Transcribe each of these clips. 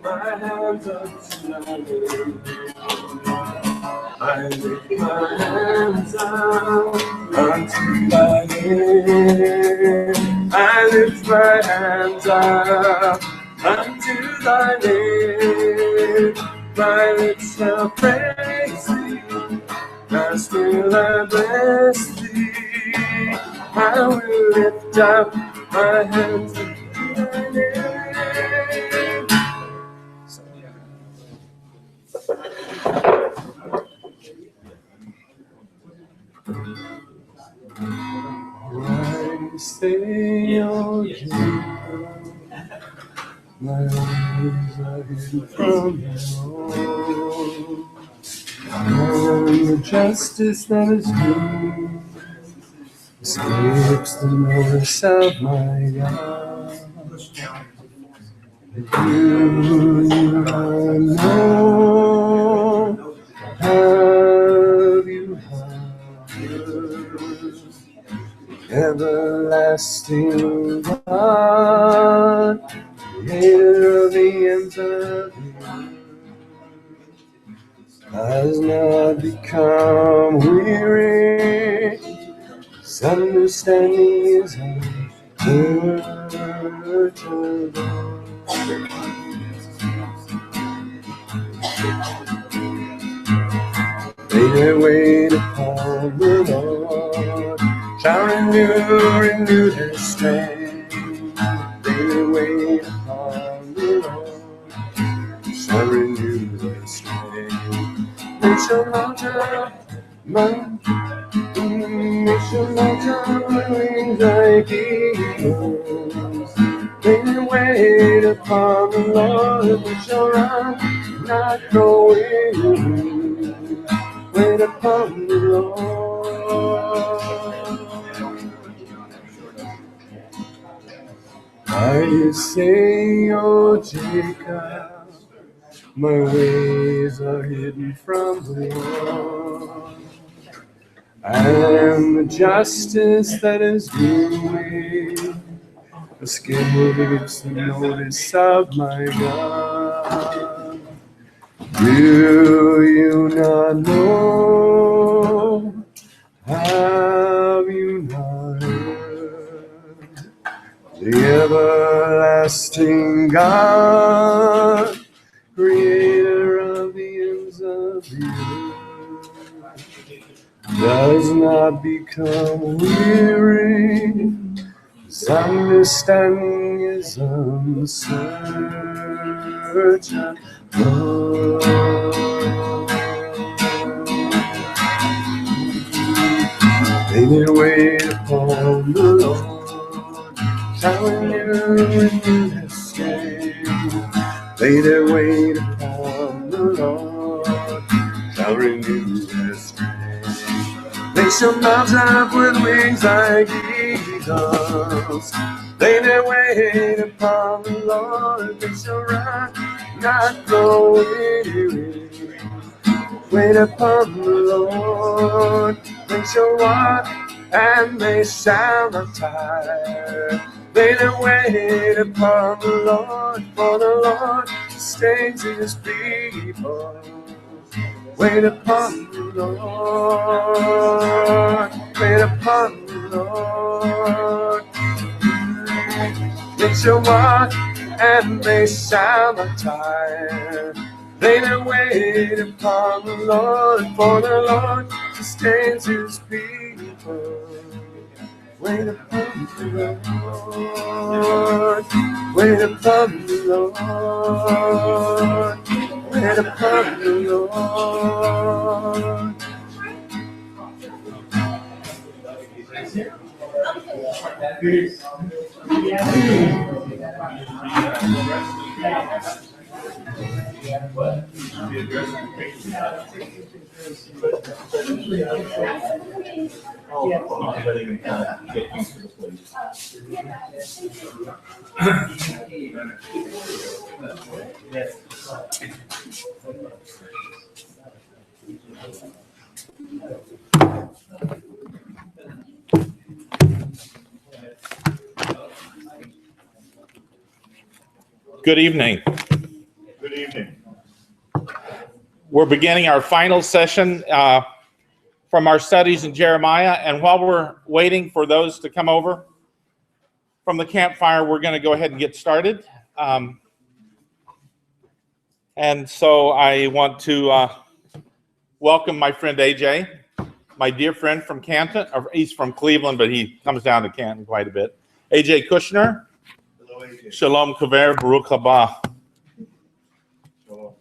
my hands up to thy name. I lift my hands up unto thy name. I lift my hands up unto thy name. My lips shall praise thee, I still I bless thee. I will lift up my hands unto thy name. I say, oh Jacob, my ways are hidden from the Lord. And the justice that is due escapes the notice of my God. You I know, have you heard? Everlasting God, creator of the ends of the earth, has not become weary, his understanding is unsearchable. They that wait upon the Lord shall renew their strength. They that wait upon the Lord shall renew their strength. They shall mount up, they shall mount up on wings like eagles. They that wait upon the Lord, they shall run, not grow weary. Wait upon the Lord. I say, oh Jacob, my ways are hidden from the Lord, and the justice that is due escapes the notice of my God. Do you not know? Have you not heard? The everlasting God, creator of the ends of the earth, does not become weary, his understanding is unsearchable. They that wait upon the Lord shall renew their strength. They that wait upon the Lord shall renew their strength. They shall mount up with wings like eagles. They that wait upon the Lord, they shall run, not grow weary. Wait upon the Lord, they shall walk and they shall not tire. They that wait upon the Lord, for the Lord sustains his people. Wait upon the Lord, wait upon the Lord. They shall walk and they shall not tire. They that wait upon the Lord, for the Lord sustains his people. Wait upon the Lord, wait upon the Lord, wait upon the Lord. Good evening. We're beginning our final session from our studies in Jeremiah, and while we're waiting for those to come over from the campfire, we're going to go ahead and get started. And so I want to welcome my friend AJ, my dear friend from Canton. He's from Cleveland, but he comes down to Canton quite a bit. AJ Kushner. Hello, AJ. Shalom Kaver, Baruch haba. Shalom.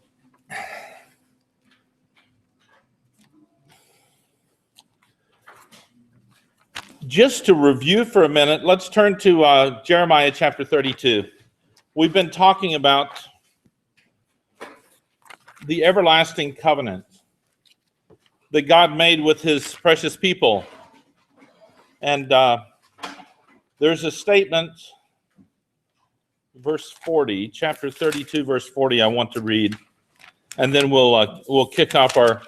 Just to review for a minute, let's turn to Jeremiah chapter 32. We've been talking about the everlasting covenant that God made with his precious people. And there's a statement, verse 40, chapter 32, verse 40, I want to read. And then we'll kick off our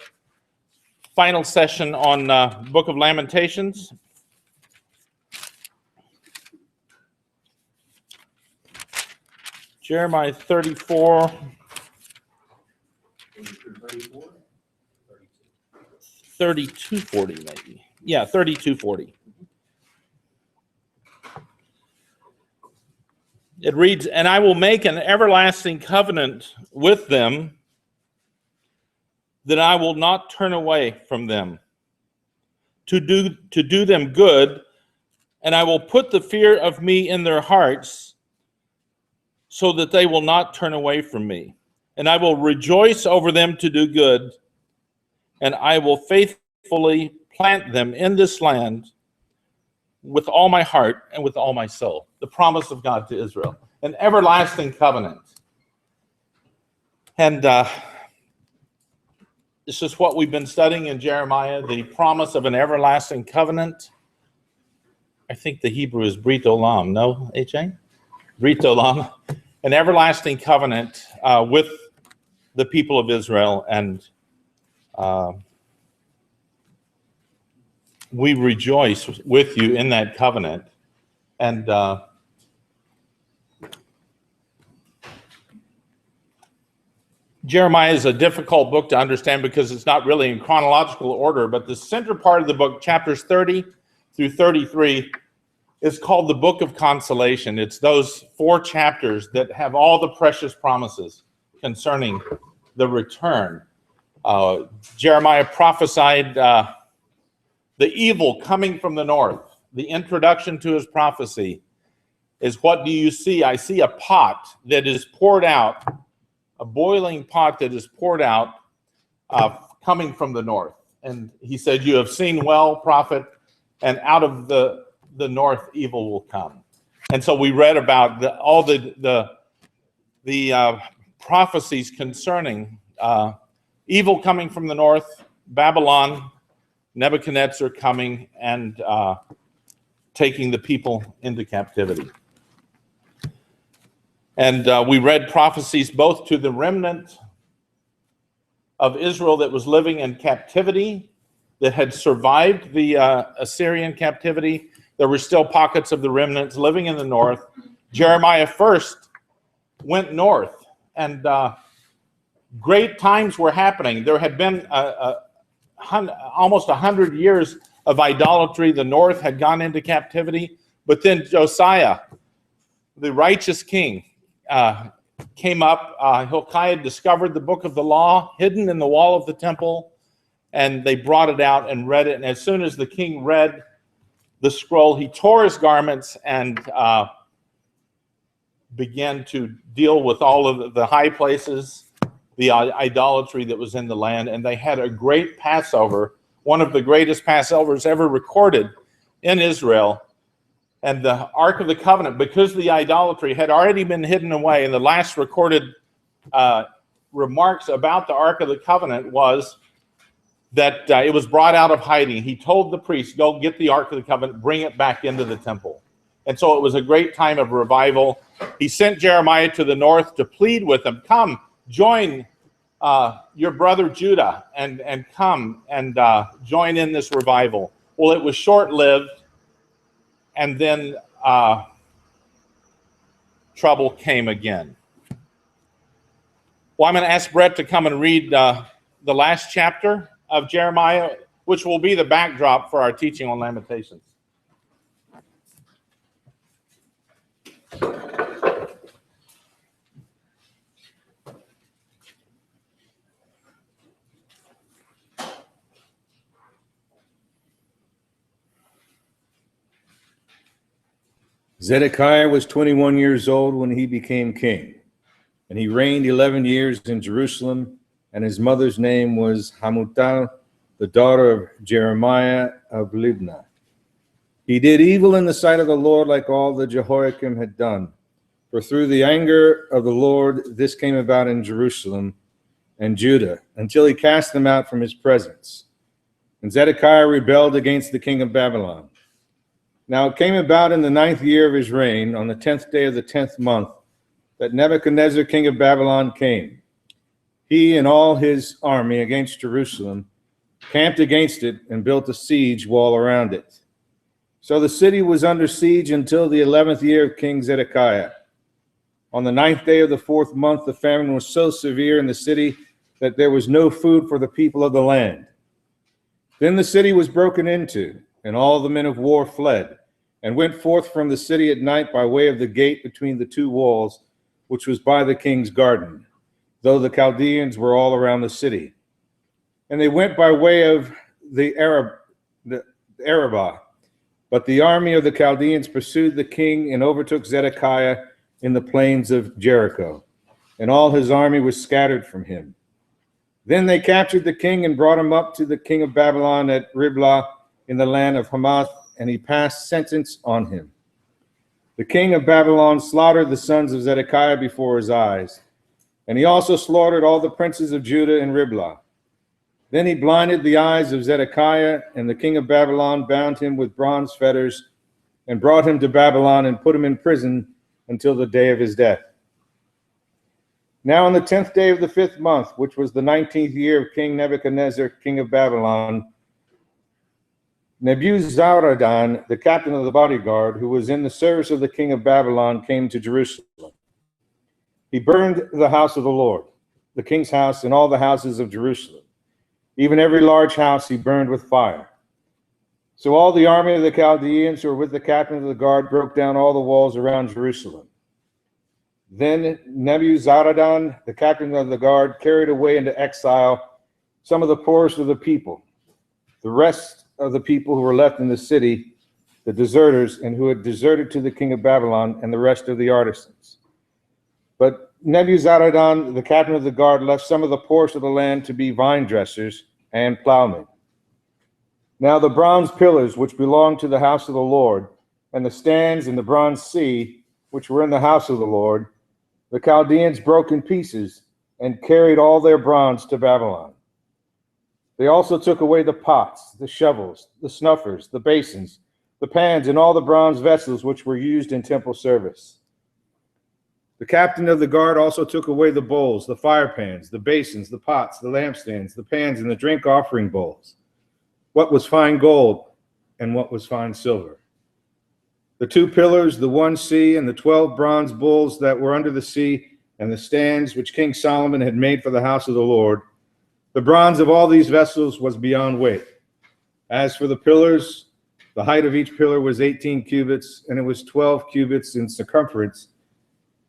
final session on Book of Lamentations. Jeremiah 34. 32:40 maybe. Yeah, 32:40. It reads, "And I will make an everlasting covenant with them, that I will not turn away from them, to do them good, and I will put the fear of me in their hearts, so that they will not turn away from me. And I will rejoice over them to do good, and I will faithfully plant them in this land with all my heart and with all my soul." The promise of God to Israel, an everlasting covenant. And this is what we've been studying in Jeremiah, the promise of an everlasting covenant. I think the Hebrew is Brit Olam, no, AJ? Brit Olam, an everlasting covenant with the people of Israel, and we rejoice with you in that covenant. And Jeremiah is a difficult book to understand because it's not really in chronological order, but the center part of the book, chapters 30 through 33, is called the Book of Consolation. It's those 4 chapters that have all the precious promises concerning the return. Jeremiah prophesied the evil coming from the north. The introduction to his prophecy is, "What do you see? I see a pot that is poured out, a boiling pot that is poured out, coming from the north." And he said, "You have seen well, prophet, and out of the north evil will come." And so we read about all the prophecies concerning evil coming from the north, Babylon, Nebuchadnezzar coming and taking the people into captivity. And we read prophecies both to the remnant of Israel that was living in captivity, that had survived the Assyrian captivity. There were still pockets of the remnants living in the north. Jeremiah first went north, and great times were happening. There had been almost 100 years of idolatry. The north had gone into captivity, but then Josiah, the righteous king, came up. Hilkiah discovered the book of the law hidden in the wall of the temple, and they brought it out and read it. And as soon as the king read the scroll, he tore his garments and began to deal with all of the high places, the idolatry that was in the land. And they had a great Passover, one of the greatest Passovers ever recorded in Israel. And the Ark of the Covenant, because the idolatry had already been hidden away, and the last recorded remarks about the Ark of the Covenant was that it was brought out of hiding. He told the priest, "Go get the Ark of the Covenant, bring it back into the temple." And so it was a great time of revival. He sent Jeremiah to the north to plead with him, "Come, join your brother Judah and come and join in this revival." Well, it was short-lived, and then trouble came again. Well, I'm going to ask Brett to come and read the last chapter of Jeremiah, which will be the backdrop for our teaching on Lamentations. Zedekiah was 21 years old when he became king, and he reigned 11 years in Jerusalem, and his mother's name was Hamutal, the daughter of Jeremiah of Libnah. He did evil in the sight of the Lord like all that Jehoiakim had done, for through the anger of the Lord this came about in Jerusalem and Judah, until he cast them out from his presence. And Zedekiah rebelled against the king of Babylon. Now it came about in the 9th year of his reign, on the 10th day of the 10th month, that Nebuchadnezzar, king of Babylon, came. He and all his army against Jerusalem, camped against it, and built a siege wall around it. So the city was under siege until the 11th year of King Zedekiah. On the 9th day of the 4th month, the famine was so severe in the city that there was no food for the people of the land. Then the city was broken into, and all the men of war fled, and went forth from the city at night by way of the gate between the two walls, which was by the king's garden, though the Chaldeans were all around the city. And they went by way of the Arabah. But the army of the Chaldeans pursued the king and overtook Zedekiah in the plains of Jericho, and all his army was scattered from him. Then they captured the king and brought him up to the king of Babylon at Riblah in the land of Hamath, and he passed sentence on him. The king of Babylon slaughtered the sons of Zedekiah before his eyes, and he also slaughtered all the princes of Judah in Riblah. Then he blinded the eyes of Zedekiah, and the king of Babylon bound him with bronze fetters and brought him to Babylon and put him in prison until the day of his death. Now on the 10th day of the 5th month, which was the 19th year of King Nebuchadnezzar, king of Babylon, Nebuzaradan, the captain of the bodyguard, who was in the service of the king of Babylon, came to Jerusalem. He burned the house of the Lord, the king's house, and all the houses of Jerusalem. Even every large house he burned with fire. So all the army of the Chaldeans who were with the captain of the guard broke down all the walls around Jerusalem. Then Nebuzaradan, the captain of the guard, carried away into exile some of the poorest of the people. The rest of the people who were left in the city, the deserters, and who had deserted to the king of Babylon, and the rest of the artisans. But Nebuzaradan, the captain of the guard, left some of the poorest of the land to be vine dressers and plowmen. Now the bronze pillars which belonged to the house of the Lord, and the stands and the bronze sea which were in the house of the Lord, the Chaldeans broke in pieces and carried all their bronze to Babylon. They also took away the pots, the shovels, the snuffers, the basins, the pans, and all the bronze vessels which were used in temple service. The captain of the guard also took away the bowls, the fire pans, the basins, the pots, the lampstands, the pans, and the drink offering bowls, what was fine gold and what was fine silver. The 2 pillars, the 1 sea, and the 12 bronze bulls that were under the sea, and the stands which King Solomon had made for the house of the Lord. The bronze of all these vessels was beyond weight. As for the pillars, the height of each pillar was 18 cubits, and it was 12 cubits in circumference,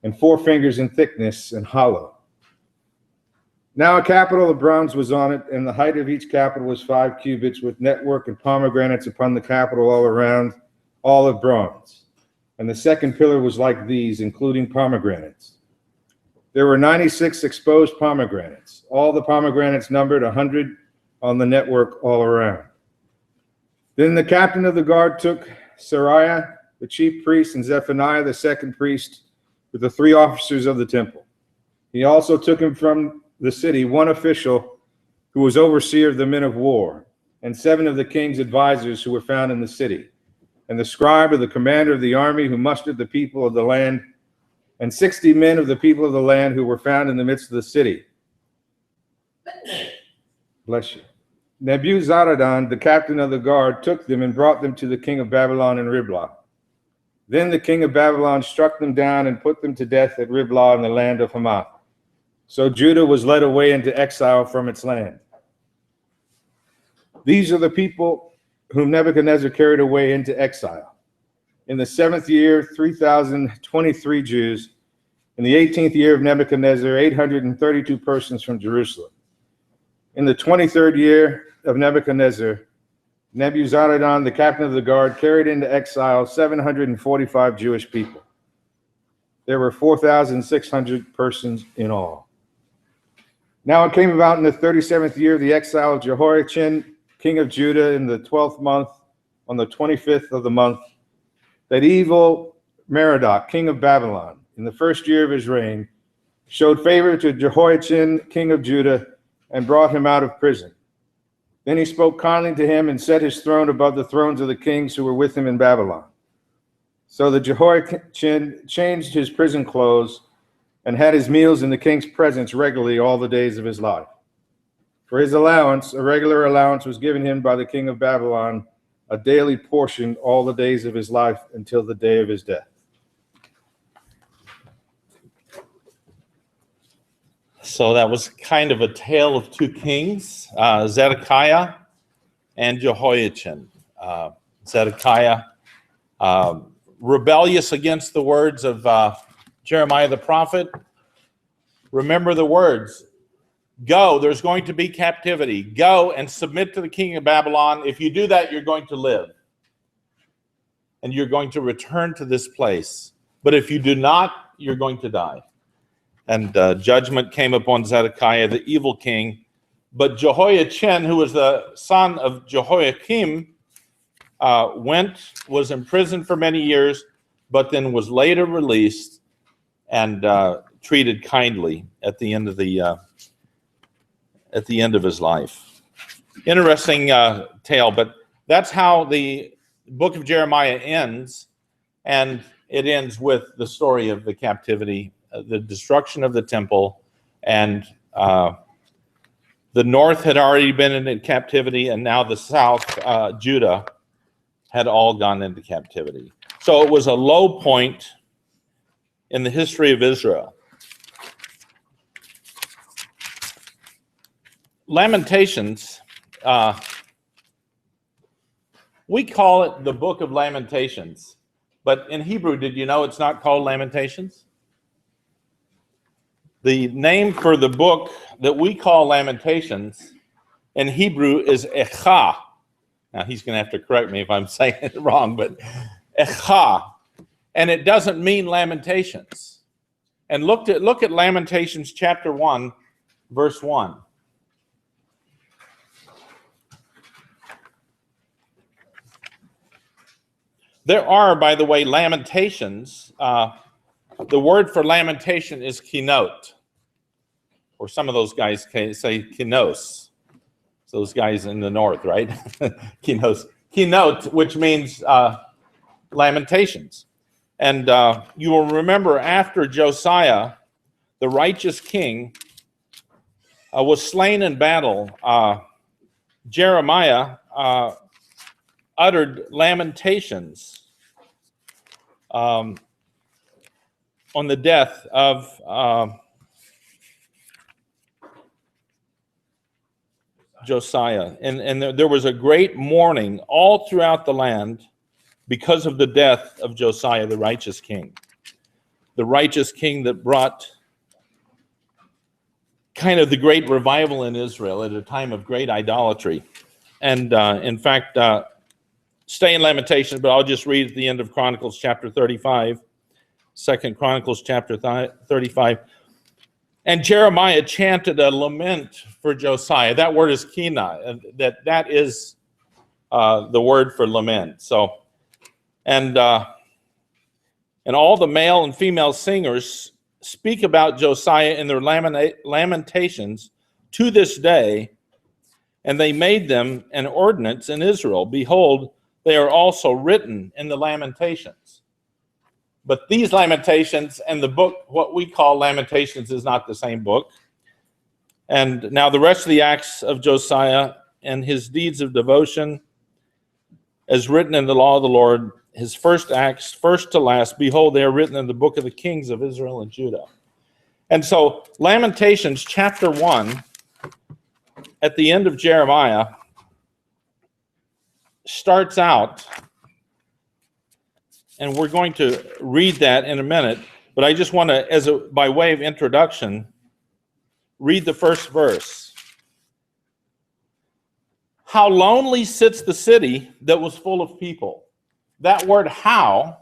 and 4 fingers in thickness, and hollow. Now a capital of bronze was on it, and the height of each capital was 5 cubits, with network and pomegranates upon the capital all around, all of bronze. And the second pillar was like these, including pomegranates. There were 96 exposed pomegranates. All the pomegranates numbered 100 on the network all around. Then the captain of the guard took Seraiah, the chief priest, and Zephaniah, the second priest, with the 3 officers of the temple. He also took him from the city 1 official who was overseer of the men of war, and 7 of the king's advisors who were found in the city, and the scribe of the commander of the army who mustered the people of the land, and 60 men of the people of the land who were found in the midst of the city. Bless you. Nebuzaradan, the captain of the guard, took them and brought them to the king of Babylon in Riblah. Then the king of Babylon struck them down and put them to death at Riblah in the land of Hamath. So Judah was led away into exile from its land. These are the people whom Nebuchadnezzar carried away into exile. In the 7th year, 3,023 Jews. In the 18th year of Nebuchadnezzar, 832 persons from Jerusalem. In the 23rd year of Nebuchadnezzar, Nebuzaradan, the captain of the guard, carried into exile 745 Jewish people. There were 4,600 persons in all. Now it came about in the 37th year of the exile of Jehoiachin, king of Judah, in the 12th month, on the 25th of the month, that evil Merodach, king of Babylon, in the 1st year of his reign, showed favor to Jehoiachin, king of Judah, and brought him out of prison. Then he spoke kindly to him and set his throne above the thrones of the kings who were with him in Babylon. So the Jehoiachin changed his prison clothes and had his meals in the king's presence regularly all the days of his life. For his allowance, a regular allowance was given him by the king of Babylon, a daily portion all the days of his life until the day of his death. So that was kind of a tale of two kings, Zedekiah and Jehoiachin. Zedekiah, rebellious against the words of Jeremiah the prophet. Remember the words, go, there's going to be captivity. Go and submit to the king of Babylon. If you do that, you're going to live. And you're going to return to this place. But if you do not, you're going to die. And judgment came upon Zedekiah, the evil king. But Jehoiachin, who was the son of Jehoiakim, was imprisoned for many years, but then was later released and treated kindly at the end of his life. Interesting tale, but that's how the book of Jeremiah ends, and it ends with the story of the captivity, the destruction of the temple, and the north had already been in captivity, and now the south, Judah, had all gone into captivity. So it was a low point in the history of Israel. Lamentations, we call it the Book of Lamentations, but in Hebrew, did you know it's not called Lamentations? The name for the book that we call Lamentations in Hebrew is Echa. Now he's going to have to correct me if I'm saying it wrong, but Echa, and it doesn't mean lamentations. And look at Lamentations chapter 1, verse 1. There are, by the way, lamentations. The word for lamentation is kinot, or some of those guys say kinos. Those guys in the north, right? Kinos. Kinot, which means lamentations. And you will remember after Josiah, the righteous king, was slain in battle, Jeremiah uttered lamentations on the death of Josiah. And there was a great mourning all throughout the land because of the death of Josiah, the righteous king. The righteous king that brought kind of the great revival in Israel at a time of great idolatry. And in fact, stay in Lamentations, but I'll just read at the end of Chronicles chapter 35, 2 Chronicles chapter 35. And Jeremiah chanted a lament for Josiah. That word is kina. That is the word for lament. So, and all the male and female singers speak about Josiah in their lamentations to this day, and they made them an ordinance in Israel. Behold, they are also written in the Lamentations. But these Lamentations and the book, what we call Lamentations, is not the same book. And now the rest of the acts of Josiah and his deeds of devotion, as written in the law of the Lord, his first acts, first to last, behold, they are written in the book of the kings of Israel and Judah. And so Lamentations chapter 1, at the end of Jeremiah, starts out, and we're going to read that in a minute, but I just want to, by way of introduction, read the first verse. How lonely sits the city that was full of people. That word how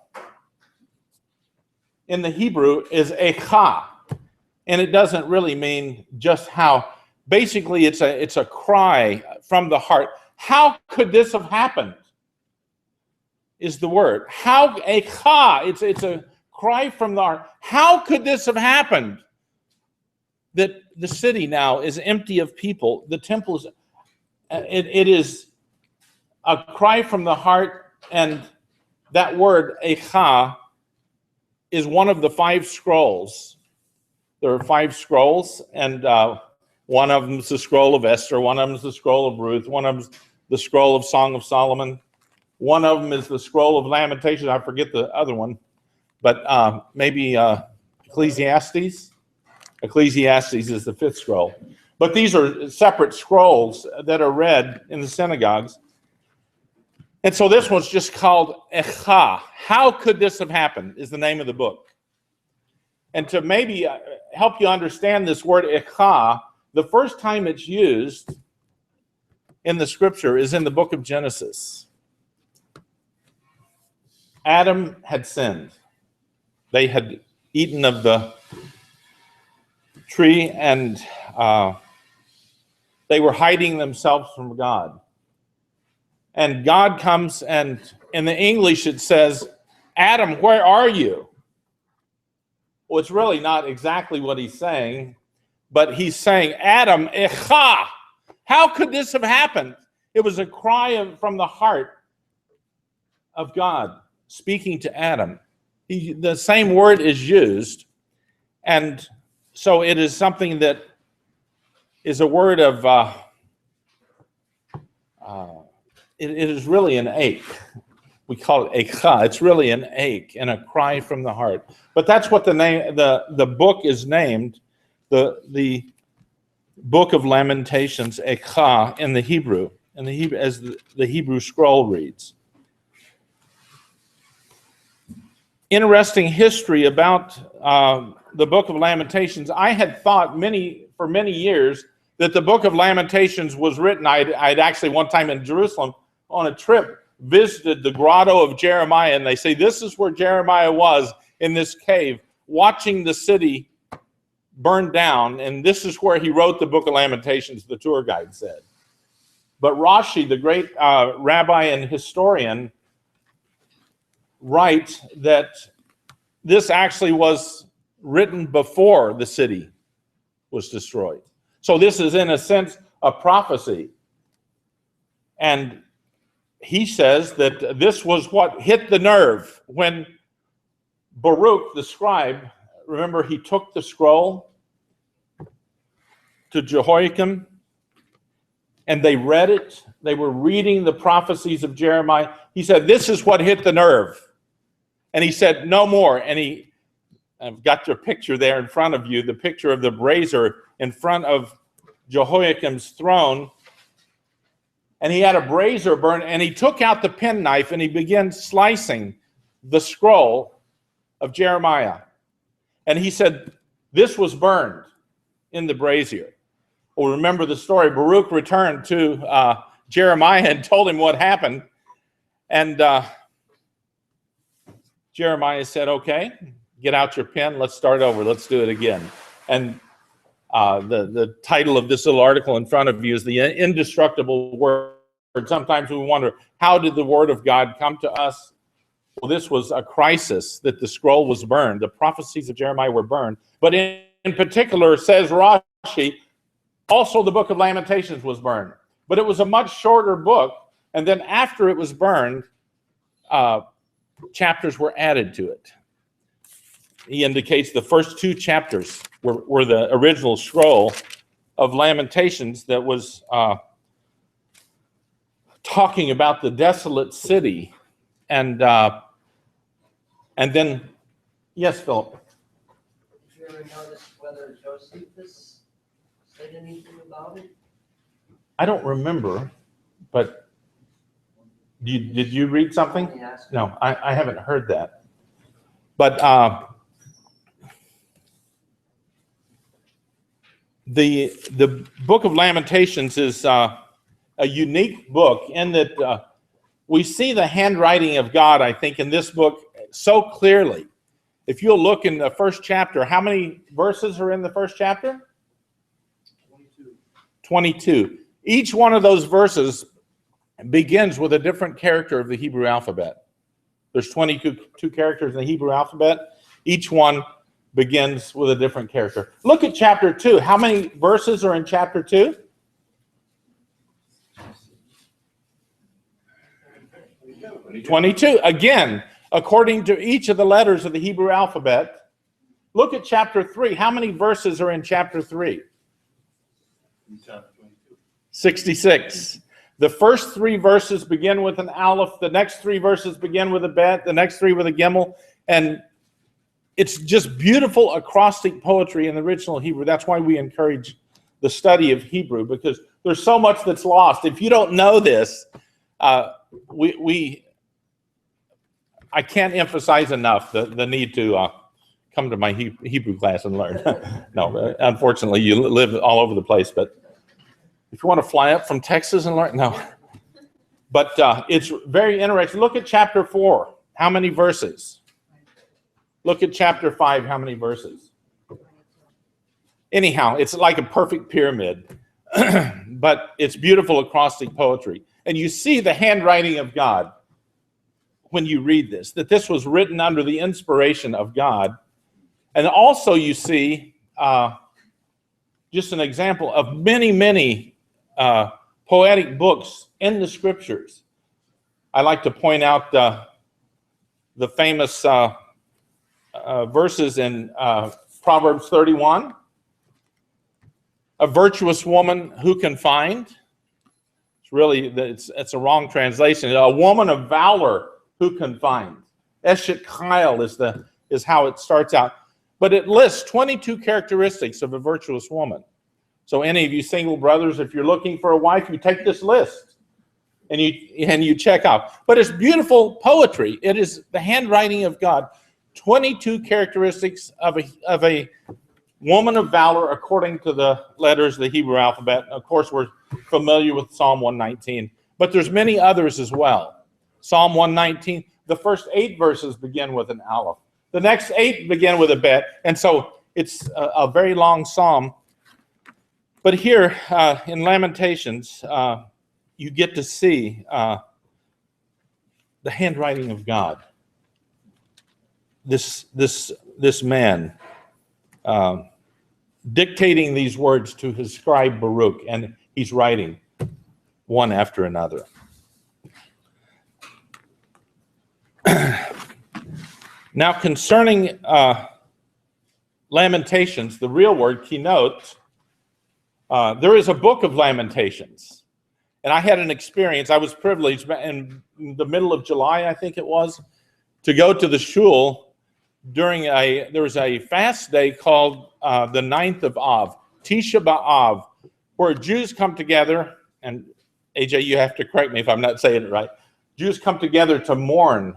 in the Hebrew is echa, and it doesn't really mean just how. Basically, it's a cry from the heart. How could this have happened? Is the word. How echa, it's a cry from the heart. How could this have happened? That the city now is empty of people. The temple is, it is a cry from the heart, and that word echa is one of the 5 scrolls. There are 5 scrolls, and one of them is the scroll of Esther, one of them is the scroll of Ruth, one of them is the scroll of Song of Solomon, one of them is the scroll of Lamentations. I forget the other one, but maybe Ecclesiastes. Ecclesiastes is the 5th scroll. But these are separate scrolls that are read in the synagogues. And so this one's just called Echa. How could this have happened is the name of the book. And to maybe help you understand this word Echa, the first time it's used in the scripture is in the book of Genesis. Adam had sinned. They had eaten of the tree, and they were hiding themselves from God. And God comes, and in the English it says, Adam, where are you? Well, it's really not exactly what he's saying, but he's saying, Adam, echa, how could this have happened? It was a cry from the heart of God speaking to Adam. The same word is used, and so it is something that is a word of, it is really an ache. We call it echa. It's really an ache and a cry from the heart. But that's what the book is named, the Book of Lamentations, echa, in the Hebrew, as the Hebrew scroll reads. Interesting history about the Book of Lamentations. I had thought for many years that the Book of Lamentations was written. I'd actually one time in Jerusalem on a trip visited the grotto of Jeremiah, and they say this is where Jeremiah was in this cave, watching the city burn down, and this is where he wrote the Book of Lamentations, the tour guide said. But Rashi, the great rabbi and historian, writes that this actually was written before the city was destroyed. So this is, in a sense, a prophecy. And he says that this was what hit the nerve when Baruch, the scribe, remember, he took the scroll to Jehoiakim, and they read it. They were reading the prophecies of Jeremiah. He said, this is what hit the nerve. And he said, no more. And I've got your picture there in front of you, the picture of the brazier in front of Jehoiakim's throne. And he had a brazier burn, and he took out the penknife, and he began slicing the scroll of Jeremiah. And he said, this was burned in the brazier. Well, remember the story. Baruch returned to Jeremiah and told him what happened. And Jeremiah said, okay, get out your pen. Let's start over. Let's do it again. And the title of this little article in front of you is The Indestructible Word. Sometimes we wonder, how did the Word of God come to us? Well, this was a crisis that the scroll was burned. The prophecies of Jeremiah were burned. But in particular, says Rashi, also the Book of Lamentations was burned. But it was a much shorter book. And then after it was burned, chapters were added to it. He indicates the first 2 chapters were the original scroll of Lamentations that was talking about the desolate city. And then, yes, Philip. If you ever notice whether Josephus said anything about it? I don't remember, but did you read something? No, I haven't heard that. But the Book of Lamentations is a unique book in that we see the handwriting of God, I think, in this book so clearly. If you'll look in the first chapter, how many verses are in the first chapter? 22. Each one of those verses begins with a different character of the Hebrew alphabet. There's 22 characters in the Hebrew alphabet. Each one begins with a different character. Look at chapter 2. How many verses are in chapter 2? 22. Again, according to each of the letters of the Hebrew alphabet. Look at chapter 3. How many verses are in chapter 3? 66. The first 3 verses begin with an aleph. The next 3 verses begin with a bet. The next 3 with a gimel. And it's just beautiful acrostic poetry in the original Hebrew. That's why we encourage the study of Hebrew, because there's so much that's lost. If you don't know this, I can't emphasize enough the need to come to my Hebrew class and learn. No, unfortunately, you live all over the place. But if you want to fly up from Texas and learn, no. But it's very interesting. Look at chapter 4. How many verses? Look at chapter 5. How many verses? Anyhow, it's like a perfect pyramid. But it's beautiful acrostic poetry. And you see the handwriting of God when you read this, that this was written under the inspiration of God. And also you see just an example of many, many poetic books in the scriptures. I like to point out the famous verses in Proverbs 31. A virtuous woman who can find. It's really, it's a wrong translation. A woman of valor who can find. Eshet Chayil is how it starts out. But it lists 22 characteristics of a virtuous woman. So any of you single brothers, if you're looking for a wife, you take this list and you check out. But it's beautiful poetry. It is the handwriting of God. 22 characteristics of a woman of valor according to the letters of the Hebrew alphabet. Of course, we're familiar with Psalm 119, but there's many others as well. Psalm 119, the first 8 verses begin with an aleph. The next 8 begin with a bet, and so it's a very long psalm. But here in Lamentations, you get to see the handwriting of God. This man dictating these words to his scribe Baruch, and he's writing one after another. Now, concerning Lamentations, the real word, keynote, there is a book of Lamentations. And I had an experience. I was privileged in the middle of July, I think it was, to go to the shul during there was a fast day called the 9th of Av, Tisha B'Av, where Jews come together, and AJ, you have to correct me if I'm not saying it right. Jews come together to mourn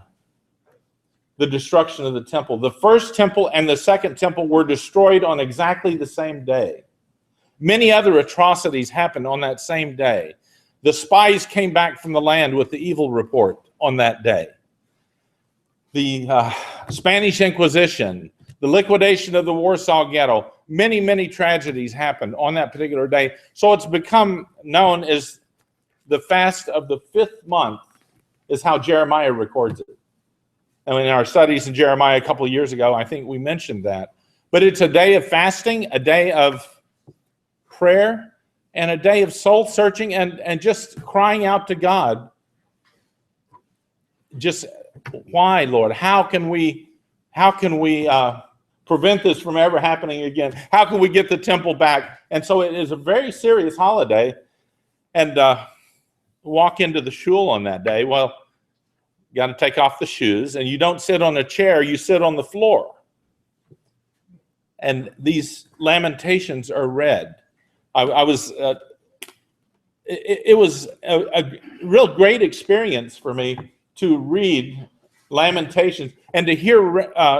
the destruction of the temple. The first temple and the second temple were destroyed on exactly the same day. Many other atrocities happened on that same day. The spies came back from the land with the evil report on that day. The Spanish Inquisition, the liquidation of the Warsaw Ghetto, many, many tragedies happened on that particular day. So it's become known as the fast of the 5th month, is how Jeremiah records it. And in our studies in Jeremiah a couple of years ago, I think we mentioned that. But it's a day of fasting, a day of prayer, and a day of soul searching and just crying out to God. Just, why, Lord? How can we prevent this from ever happening again? How can we get the temple back? And so it is a very serious holiday. And walk into the shul on that day, well, you got to take off the shoes, and you don't sit on a chair, you sit on the floor. and these Lamentations are read. It was a real great experience for me to read Lamentations and to hear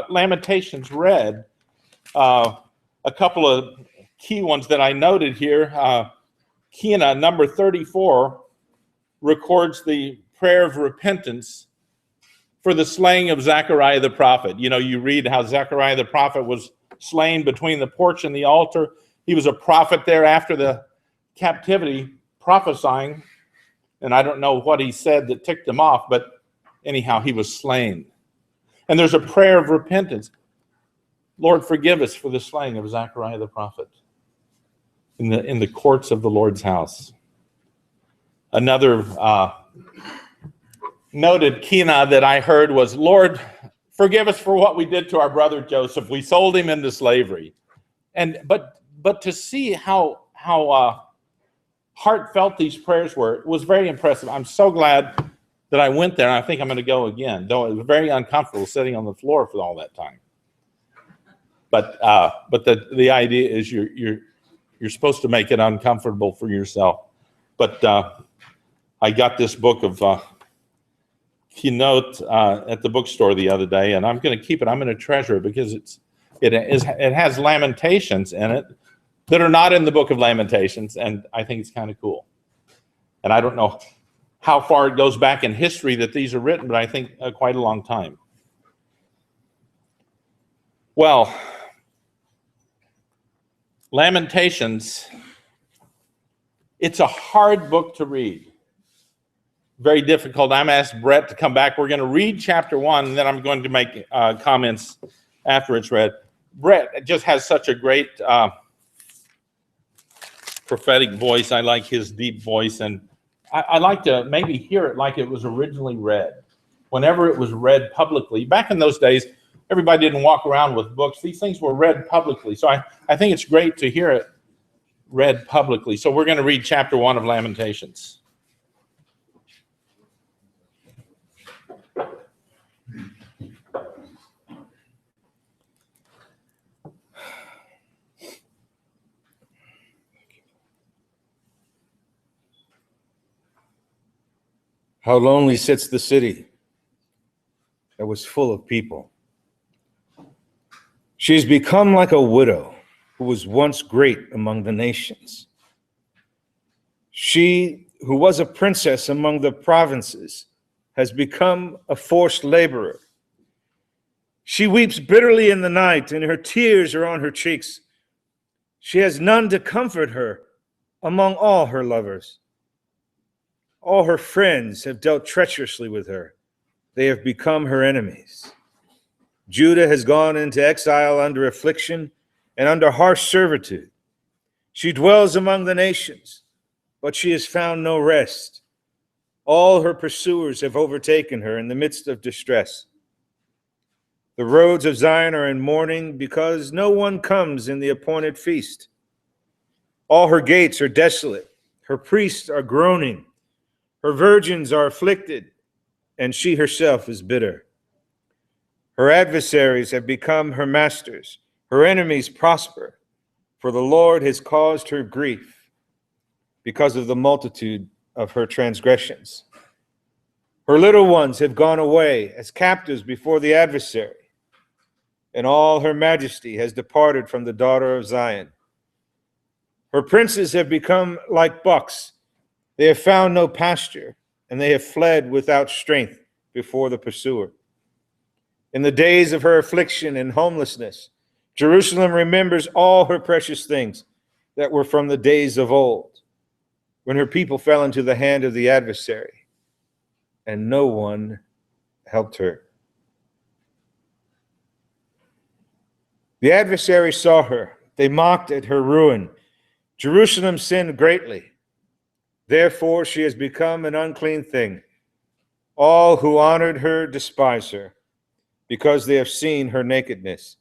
Lamentations read. A couple of key ones that I noted here. Kina, number 34, records the prayer of repentance for the slaying of Zechariah the prophet. You know, you read how Zechariah the prophet was slain between the porch and the altar. He was a prophet there after the captivity, prophesying, and I don't know what he said that ticked him off, but anyhow, he was slain. And there's a prayer of repentance. Lord, forgive us for the slaying of Zechariah the prophet in the courts of the Lord's house. Another noted kina that I heard was, Lord, forgive us for what we did to our brother Joseph. We sold him into slavery. But to see how heartfelt these prayers were, it was very impressive. I'm so glad that I went there, and I think I'm going to go again, though it was very uncomfortable sitting on the floor for all that time. But the idea is you're supposed to make it uncomfortable for yourself. But I got this book of keynote at the bookstore the other day, and I'm going to keep it. I'm going to treasure it because it has Lamentations in it that are not in the Book of Lamentations, and I think it's kind of cool. And I don't know how far it goes back in history that these are written, but I think quite a long time. Well, Lamentations, it's a hard book to read. Very difficult. I'm asked Brett to come back. We're going to read chapter 1, and then I'm going to make comments after it's read. Brett just has such a great prophetic voice. I like his deep voice, and I like to maybe hear it like it was originally read. Whenever it was read publicly, back in those days, everybody didn't walk around with books. These things were read publicly. So I think it's great to hear it read publicly. So we're going to read chapter 1 of Lamentations. How lonely sits the city that was full of people. She has become like a widow who was once great among the nations. She who was a princess among the provinces has become a forced laborer. She weeps bitterly in the night, and her tears are on her cheeks. She has none to comfort her among all her lovers. All her friends have dealt treacherously with her. They have become her enemies. Judah has gone into exile under affliction and under harsh servitude. She dwells among the nations, but she has found no rest. All her pursuers have overtaken her in the midst of distress. The roads of Zion are in mourning because no one comes in the appointed feast. All her gates are desolate. Her priests are groaning. Her virgins are afflicted, and she herself is bitter. Her adversaries have become her masters. Her enemies prosper, for the Lord has caused her grief because of the multitude of her transgressions. Her little ones have gone away as captives before the adversary, and all her majesty has departed from the daughter of Zion. Her princes have become like bucks. They have found no pasture, and they have fled without strength before the pursuer. In the days of her affliction and homelessness, Jerusalem remembers all her precious things that were from the days of old, when her people fell into the hand of the adversary, and no one helped her. The adversary saw her. They mocked at her ruin. Jerusalem sinned greatly. Therefore, she has become an unclean thing. All who honored her despise her, because they have seen her nakedness.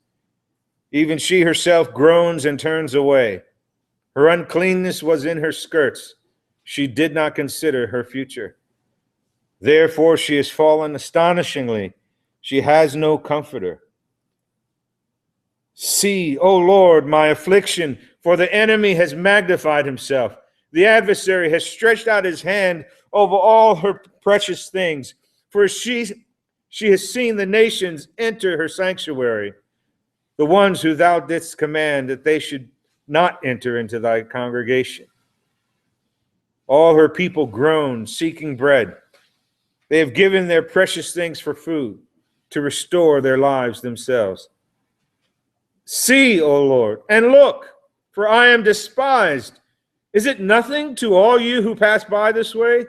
Even she herself groans and turns away. Her uncleanness was in her skirts. She did not consider her future. Therefore, she has fallen astonishingly. She has no comforter. See, O Lord, my affliction, for the enemy has magnified himself. The adversary has stretched out his hand over all her precious things. For she has seen the nations enter her sanctuary, the ones who thou didst command that they should not enter into thy congregation. All her people groan, seeking bread. They have given their precious things for food, to restore their lives themselves. See, O Lord, and look, for I am despised. Is it nothing to all you who pass by this way?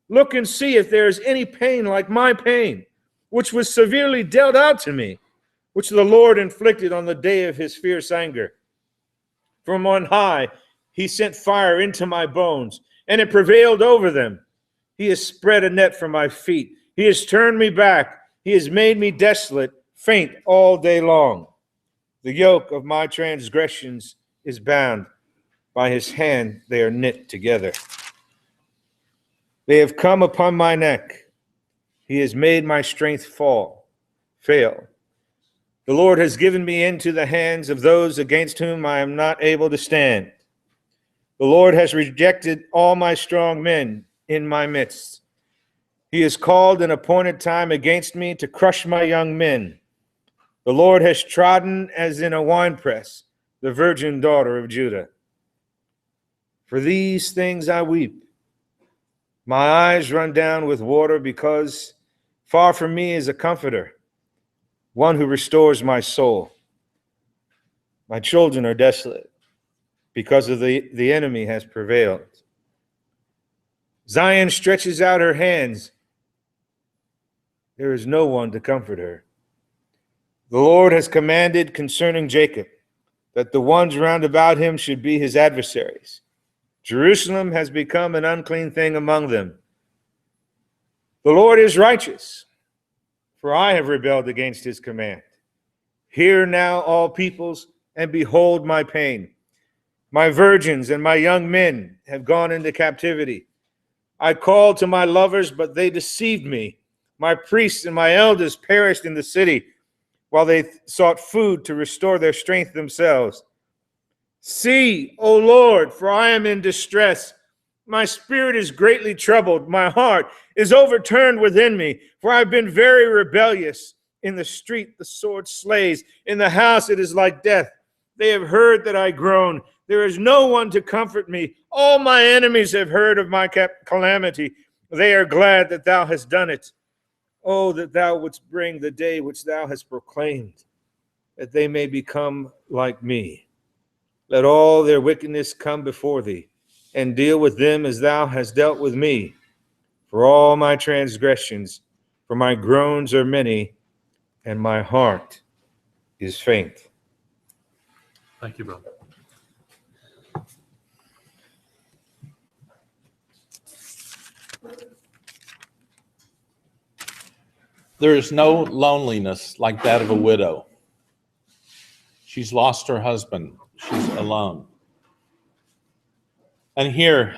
Look and see if there is any pain like my pain, which was severely dealt out to me, which the Lord inflicted on the day of his fierce anger. From on high he sent fire into my bones, and it prevailed over them. He has spread a net for my feet. He has turned me back. He has made me desolate, faint all day long. The yoke of my transgressions is bound. By his hand they are knit together. They have come upon my neck. He has made my strength fail. The Lord has given me into the hands of those against whom I am not able to stand. The Lord has rejected all my strong men in my midst. He has called an appointed time against me to crush my young men. The Lord has trodden as in a winepress the virgin daughter of Judah. For these things I weep. My eyes run down with water, because far from me is a comforter, one who restores my soul. My children are desolate, because of the enemy has prevailed. Zion stretches out her hands. There is no one to comfort her. The Lord has commanded concerning Jacob that the ones round about him should be his adversaries. Jerusalem has become an unclean thing among them. The Lord is righteous, for I have rebelled against his command. Hear now, all peoples, and behold my pain. My virgins and my young men have gone into captivity. I called to my lovers, but they deceived me. My priests and my elders perished in the city, while they sought food to restore their strength themselves. See, O Lord, for I am in distress. My spirit is greatly troubled. My heart is overturned within me, for I have been very rebellious. In the street the sword slays. In the house it is like death. They have heard that I groan. There is no one to comfort me. All my enemies have heard of my calamity. They are glad that thou hast done it. Oh, that thou wouldst bring the day which thou hast proclaimed, that they may become like me. Let all their wickedness come before thee, and deal with them as thou hast dealt with me. For all my transgressions, for my groans are many, and my heart is faint. Thank you, brother. There is no loneliness like that of a widow. She's lost her husband. She's alone. And here,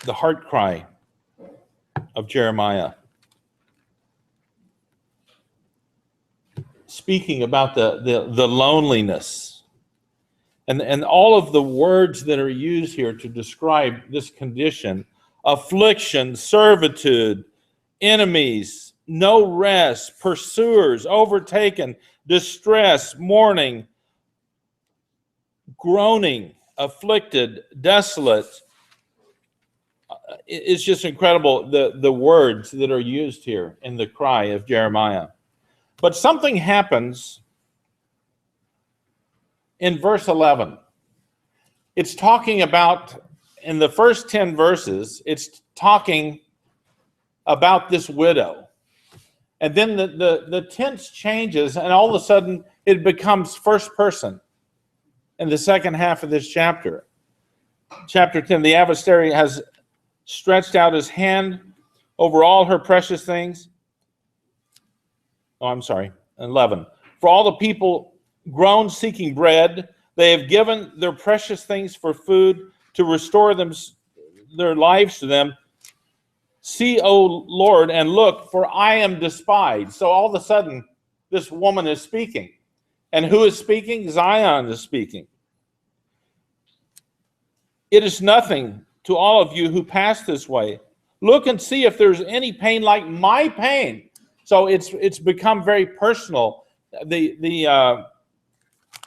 the heart cry of Jeremiah, speaking about the loneliness and all of the words that are used here to describe this condition: affliction, servitude, enemies, no rest, pursuers, overtaken, distress, mourning, groaning, afflicted, desolate. It's just incredible, the words that are used here in the cry of Jeremiah. But something happens in verse 11. It's talking about, in the first 10 verses, it's talking about this widow. And then the tense changes, and all of a sudden it becomes first person in the second half of this chapter. Chapter 10, the adversary has stretched out his hand over all her precious things. Oh, I'm sorry, 11. For all the people groan seeking bread, they have given their precious things for food to restore them, their lives to them. See, O Lord, and look, for I am despised. So all of a sudden, this woman is speaking. And who is speaking? Zion is speaking. It is nothing to all of you who pass this way. Look and see if there's any pain like my pain. So it's become very personal. The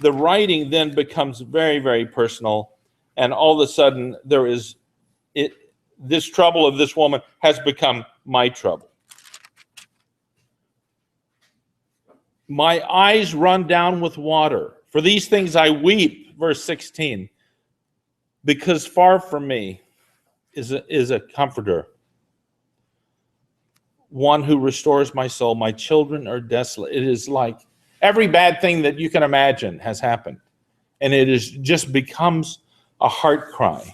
writing then becomes very, very personal, and all of a sudden there is this trouble of this woman has become my trouble. My eyes run down with water. For these things I weep, verse 16, because far from me is a comforter, one who restores my soul. My children are desolate. It is like every bad thing that you can imagine has happened. And it is just becomes a heart cry.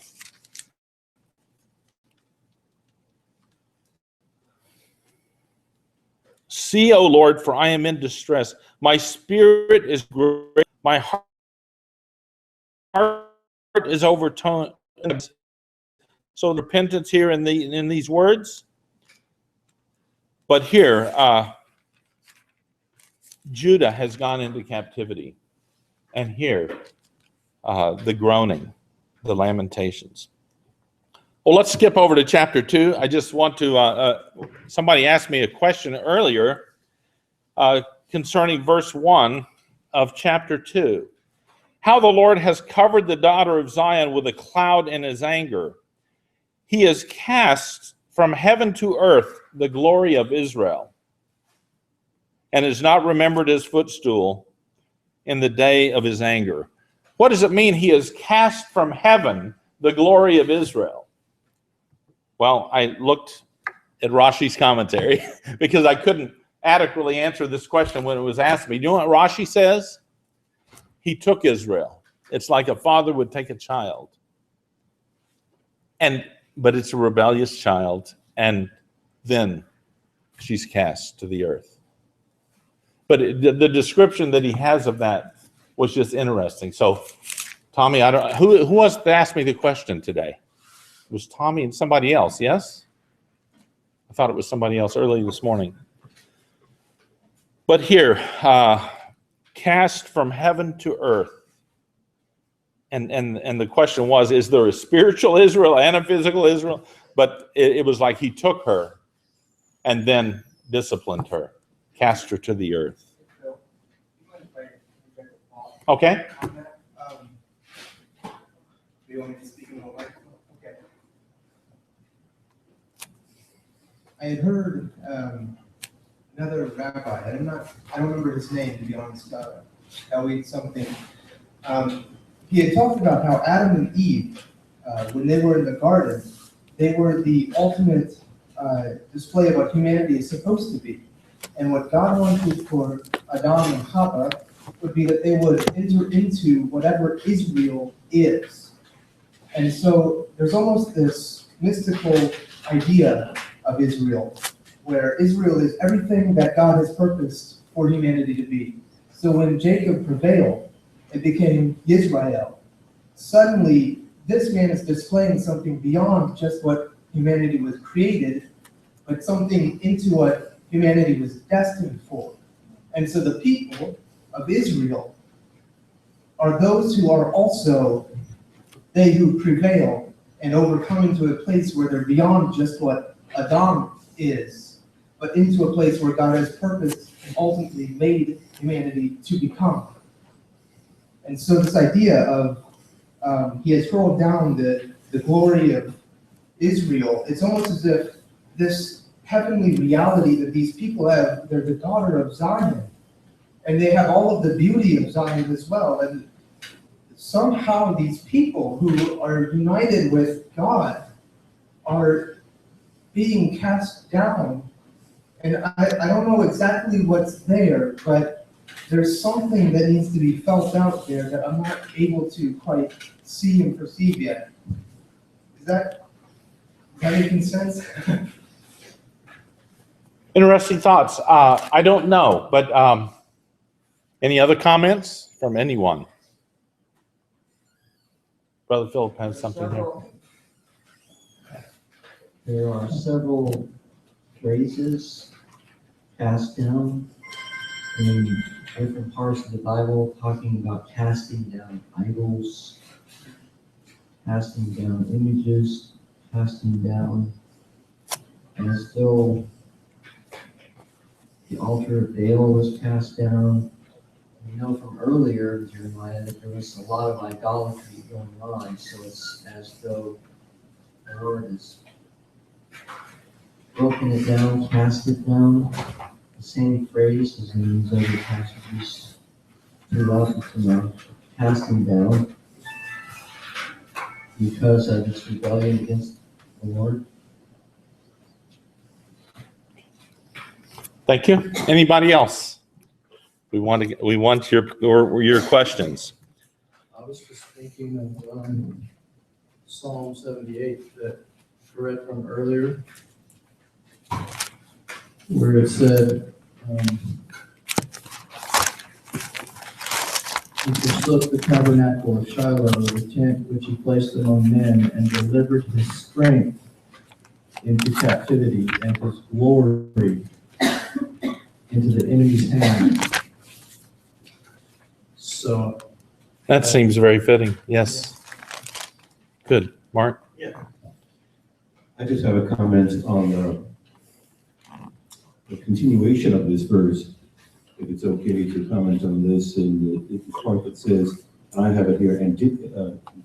See, O Lord, for I am in distress. My spirit is great. My heart is overturned. So repentance here in these words. But here, Judah has gone into captivity. And here, the groaning, the lamentations. Well, let's skip over to chapter 2. I just want to, somebody asked me a question earlier concerning verse 1 of chapter 2. How the Lord has covered the daughter of Zion with a cloud in his anger. He has cast from heaven to earth the glory of Israel, and has not remembered his footstool in the day of his anger. What does it mean he has cast from heaven the glory of Israel? Well, I looked at Rashi's commentary because I couldn't adequately answer this question when it was asked me. Do you know what Rashi says? He took Israel. It's like a father would take a child. But it's a rebellious child, and then she's cast to the earth. But the description that he has of that was just interesting. So, Tommy, who was to ask me the question today? It was Tommy and somebody else, yes? I thought it was somebody else early this morning. But here, cast from heaven to earth. And the question was, is there a spiritual Israel and a physical Israel? But it was like he took her and then disciplined her, cast her to the earth. Okay. You want me to speak in the mic? Okay. I had heard another rabbi, I don't remember his name, to be honest, Elliot something. He had talked about how Adam and Eve, when they were in the garden, they were the ultimate display of what humanity is supposed to be. And what God wanted for Adam and Chava would be that they would enter into whatever Israel is. And so there's almost this mystical idea of Israel, where Israel is everything that God has purposed for humanity to be. So when Jacob prevailed, it became Israel. Suddenly, this man is displaying something beyond just what humanity was created, but something into what humanity was destined for. And so the people of Israel are those who are also they who prevail and overcome into a place where they're beyond just what Adam is, but into a place where God has purposed and ultimately made humanity to become. And so this idea of he has hurled down the glory of Israel, it's almost as if this heavenly reality that these people have, they're the daughter of Zion, and they have all of the beauty of Zion as well. And somehow these people who are united with God are being cast down. And I don't know exactly what's there, but there's something that needs to be felt out there that I'm not able to quite see and perceive yet. Is that making sense? Interesting thoughts. I don't know, but any other comments from anyone? Brother Philip has something here. there are several phrases cast down in different parts of the Bible talking about casting down idols, casting down images, casting down as though the altar of Baal was cast down. We know from earlier in Jeremiah that there was a lot of idolatry going on, so it's as though the Lord has broken it down, cast it down. The same phrase as in these other passages throughout the Tanakh, casting down because of its rebellion against the Lord. Thank you. Anybody else? We want your questions. I was just thinking of Psalm 78 that I read from earlier, where it said, he forsook the tabernacle of Shiloh, the tent which he placed among men, and delivered his strength into captivity and his glory into the enemy's hand. So That seems very fitting. Yes. Good. Mark? I just have a comment on the continuation of this verse. If it's okay to comment on this in the part that says, and I have it here, and did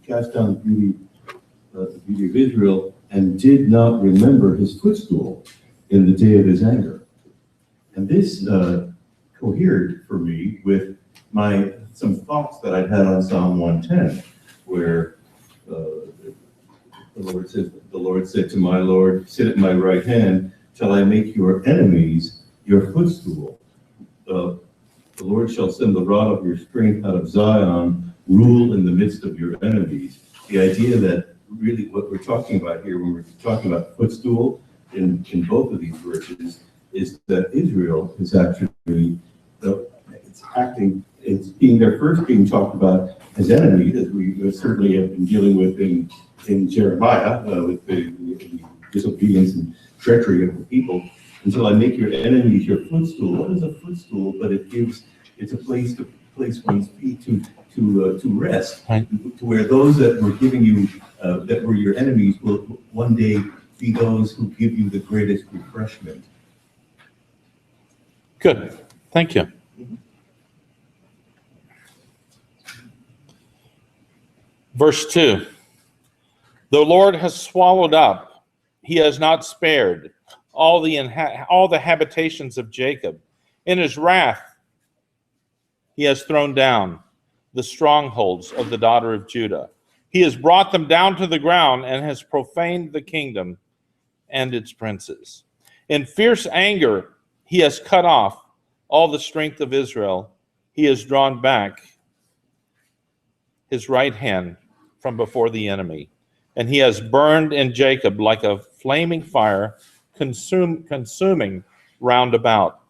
cast down the beauty of Israel, and did not remember his footstool in the day of his anger. And this cohered for me with some thoughts that I'd had on Psalm 110, where the Lord said to my Lord, sit at my right hand till I make your enemies your footstool. The Lord shall send the rod of your strength out of Zion, rule in the midst of your enemies. The idea that really what we're talking about here, when we're talking about footstool in both of these verses, is that Israel is actually, it's being talked about as enemies, as we certainly have been dealing with in Jeremiah, with the disobedience and treachery of the people. Until I make your enemies your footstool. What is a footstool? But it's a place to place one's feet to rest, Right. to where those that were giving you, that were your enemies, will one day be those who give you the greatest refreshment. Good. Thank you. Verse 2. The Lord has swallowed up, he has not spared, all the habitations of Jacob. In his wrath, he has thrown down the strongholds of the daughter of Judah. He has brought them down to the ground and has profaned the kingdom and its princes. In fierce anger, he has cut off all the strength of Israel. He has drawn back his right hand from before the enemy. And he has burned in Jacob like a flaming fire, consuming round about.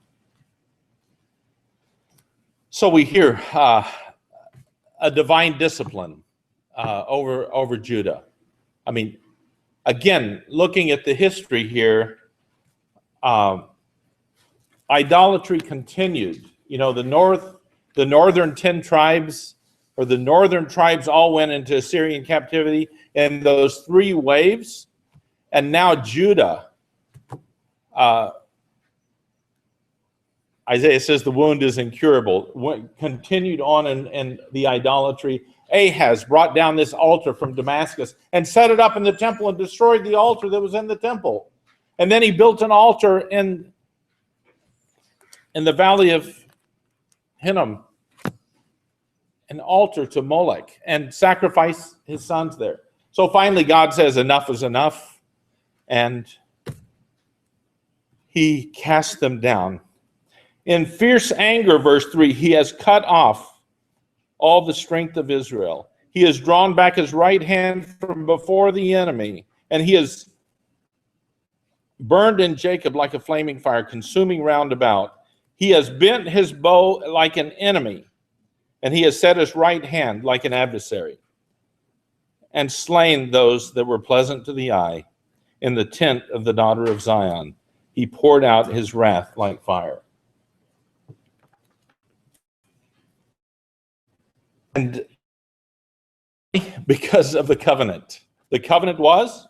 So we hear a divine discipline over Judah. I mean, again, looking at the history here, idolatry continued. You know, the northern 10 tribes, or the northern tribes, all went into Assyrian captivity in those 3 waves. And now Judah, Isaiah says the wound is incurable, continued on in the idolatry. Ahaz brought down this altar from Damascus and set it up in the temple and destroyed the altar that was in the temple. And then he built an altar in the valley of Hinnom, an altar to Molech, and sacrificed his sons there. So finally God says enough is enough, and he cast them down. In fierce anger, verse 3, he has cut off all the strength of Israel. He has drawn back his right hand from before the enemy, and he has burned in Jacob like a flaming fire, consuming round about. He has bent his bow like an enemy, and he has set his right hand like an adversary, and slain those that were pleasant to the eye. in the tent of the daughter of Zion. He poured out his wrath like fire. And because of the covenant. The covenant was,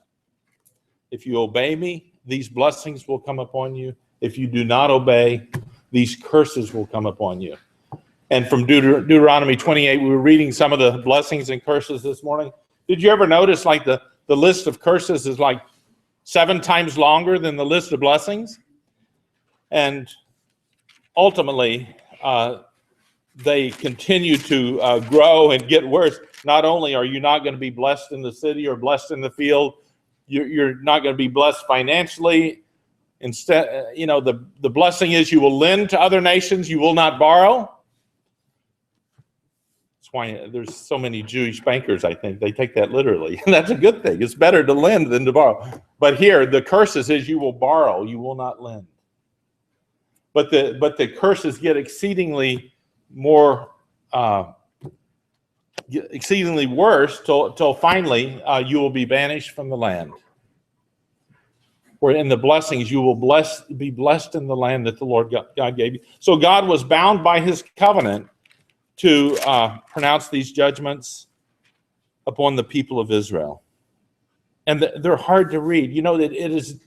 if you obey me, these blessings will come upon you. If you do not obey, these curses will come upon you. And from Deuteronomy 28, we were reading some of the blessings and curses this morning. Did you ever notice like the list of curses is like 7 times longer than the list of blessings? And ultimately, they continue to grow and get worse. Not only are you not going to be blessed in the city or blessed in the field, you're not going to be blessed financially. Instead, the blessing is you will lend to other nations, you will not borrow. That's why there's so many Jewish bankers, I think. They take that literally. And that's a good thing. It's better to lend than to borrow. But here, the curses is you will borrow, you will not lend. But the curses get exceedingly worse till finally you will be banished from the land. Where in the blessings you will be blessed in the land that the Lord God gave you. So God was bound by his covenant to pronounce these judgments upon the people of Israel. And they're hard to read. You know that it is.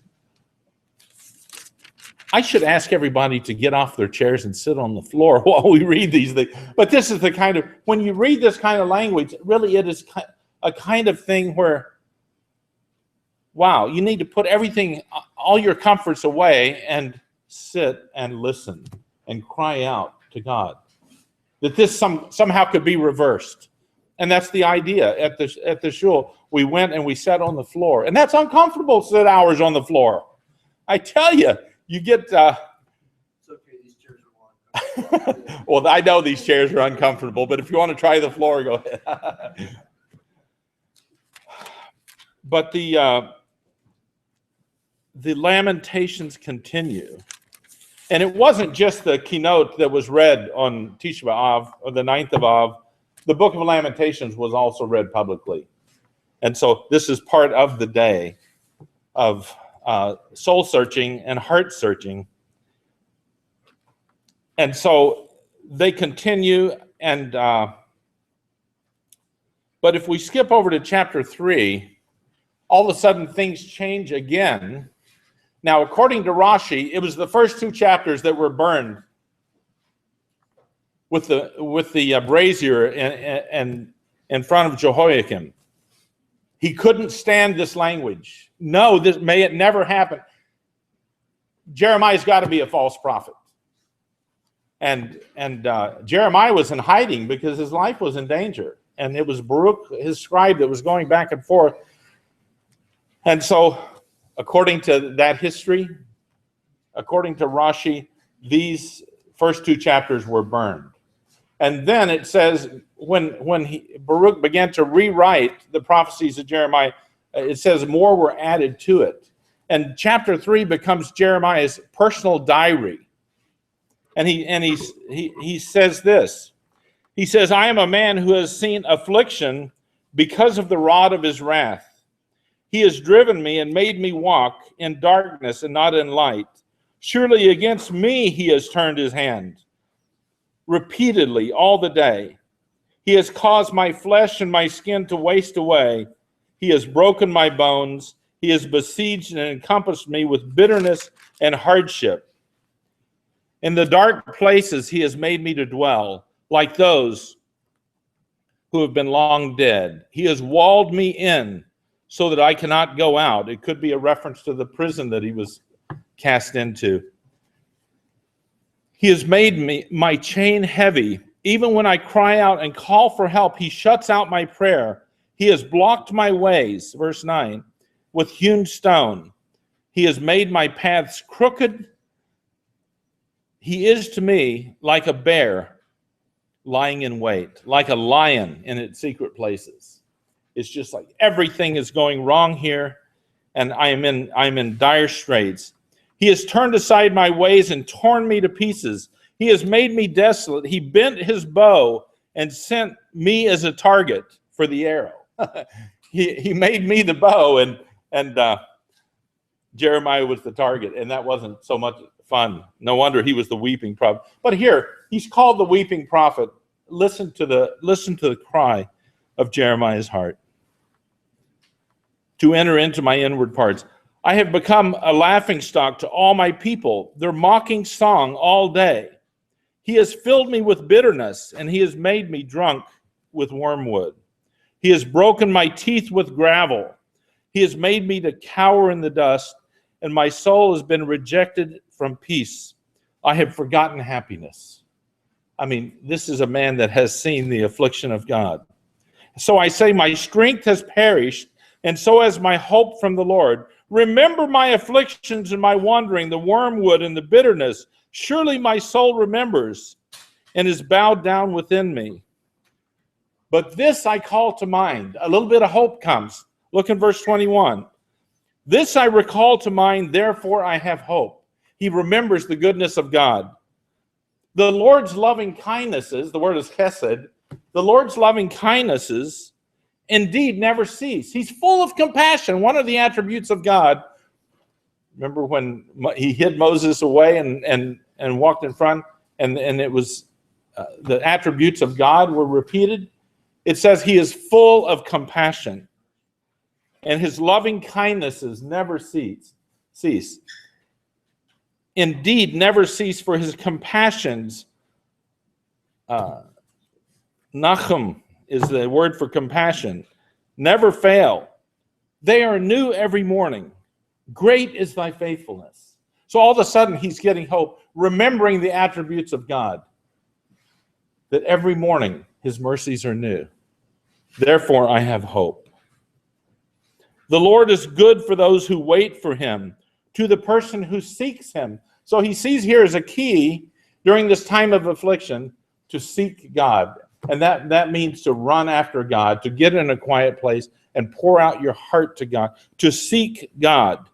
I should ask everybody to get off their chairs and sit on the floor while we read these things. But this is the kind of, when you read this kind of language, really it is a kind of thing where, wow, you need to put everything, all your comforts away and sit and listen and cry out to God. That this somehow could be reversed. And that's the idea at the shul. We went and we sat on the floor. And that's uncomfortable to sit hours on the floor. I tell you, you get... It's okay, these chairs are uncomfortable. Well, I know these chairs are uncomfortable, but if you want to try the floor, go ahead. But the Lamentations continue. And it wasn't just the keynote that was read on Tisha B'Av, or the 9th of Av. The Book of Lamentations was also read publicly. And so this is part of the day of soul searching and heart searching. And so they continue, and but if we skip over to chapter 3, all of a sudden things change again. Now, according to Rashi, it was the first 2 chapters that were burned with the brazier in front of Jehoiakim. He couldn't stand this language. No, may it never happen. Jeremiah's got to be a false prophet. And Jeremiah was in hiding because his life was in danger. And it was Baruch, his scribe, that was going back and forth. And so, according to that history, according to Rashi, these first 2 chapters were burned. And then it says, when Baruch began to rewrite the prophecies of Jeremiah, it says more were added to it. And chapter 3 becomes Jeremiah's personal diary. And he says this. He says, I am a man who has seen affliction because of the rod of his wrath. He has driven me and made me walk in darkness and not in light. Surely against me he has turned his hand repeatedly all the day. He has caused my flesh and my skin to waste away. He has broken my bones. He has besieged and encompassed me with bitterness and hardship. In the dark places he has made me to dwell, like those who have been long dead. He has walled me in so that I cannot go out. It could be a reference to the prison that he was cast into. He has made my chain heavy. Even when I cry out and call for help, he shuts out my prayer. He has blocked my ways, verse 9, with hewn stone. He has made my paths crooked. He is to me like a bear lying in wait, like a lion in its secret places. It's just like everything is going wrong here, and I'm in dire straits. He has turned aside my ways and torn me to pieces. He has made me desolate. He bent his bow and sent me as a target for the arrow. He made me the bow, and Jeremiah was the target, and that wasn't so much fun. No wonder he was the weeping prophet. But here, he's called the weeping prophet. Listen to the cry of Jeremiah's heart. To enter into my inward parts. I have become a laughingstock to all my people, their mocking song all day. He has filled me with bitterness, and he has made me drunk with wormwood. He has broken my teeth with gravel. He has made me to cower in the dust, and my soul has been rejected from peace. I have forgotten happiness. I mean, this is a man that has seen the affliction of God. So I say, my strength has perished, and so has my hope from the Lord. Remember my afflictions and my wandering, the wormwood and the bitterness. Surely my soul remembers and is bowed down within me. But this I call to mind. A little bit of hope comes. Look in verse 21. This I recall to mind, therefore I have hope. He remembers the goodness of God. The Lord's loving kindnesses, the word is chesed, the Lord's loving kindnesses indeed never cease. He's full of compassion, one of the attributes of God. Remember when he hid Moses away and walked in front, and it was the attributes of God were repeated? It says he is full of compassion, and his loving kindnesses never cease. Indeed, never cease, for his compassions, nachum is the word for compassion, never fail. They are new every morning. Great is thy faithfulness. So all of a sudden, he's getting hope, remembering the attributes of God, that every morning his mercies are new. Therefore, I have hope. The Lord is good for those who wait for him, to the person who seeks him. So he sees here as a key during this time of affliction to seek God. And that means to run after God, to get in a quiet place and pour out your heart to God, to seek God.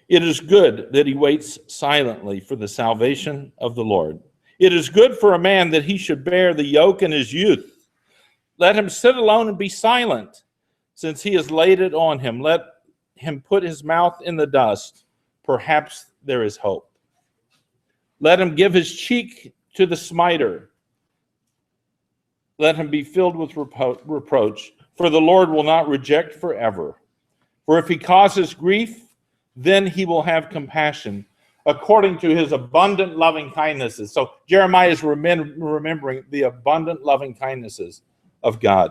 It is good that he waits silently for the salvation of the Lord. It is good for a man that he should bear the yoke in his youth. Let him sit alone and be silent, since he has laid it on him. Let him put his mouth in the dust. Perhaps there is hope. Let him give his cheek to the smiter. Let him be filled with reproach, for the Lord will not reject forever. For if he causes grief, then he will have compassion, according to his abundant loving kindnesses. So Jeremiah is remembering the abundant loving kindnesses of God.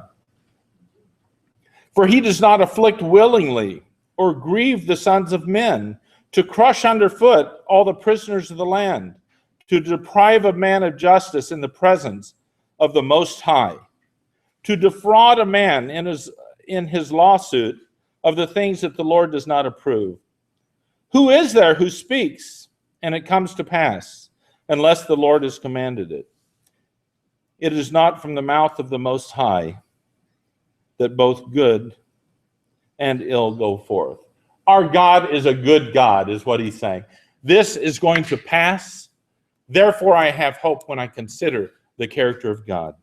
For he does not afflict willingly or grieve the sons of men, to crush underfoot all the prisoners of the land, to deprive a man of justice in the presence of the Most High, to defraud a man in his lawsuit of the things that the Lord does not approve. Who is there who speaks, and it comes to pass, unless the Lord has commanded it? It is not from the mouth of the Most High that both good and ill go forth. Our God is a good God, is what he's saying. This is going to pass. Therefore, I have hope when I consider the character of God.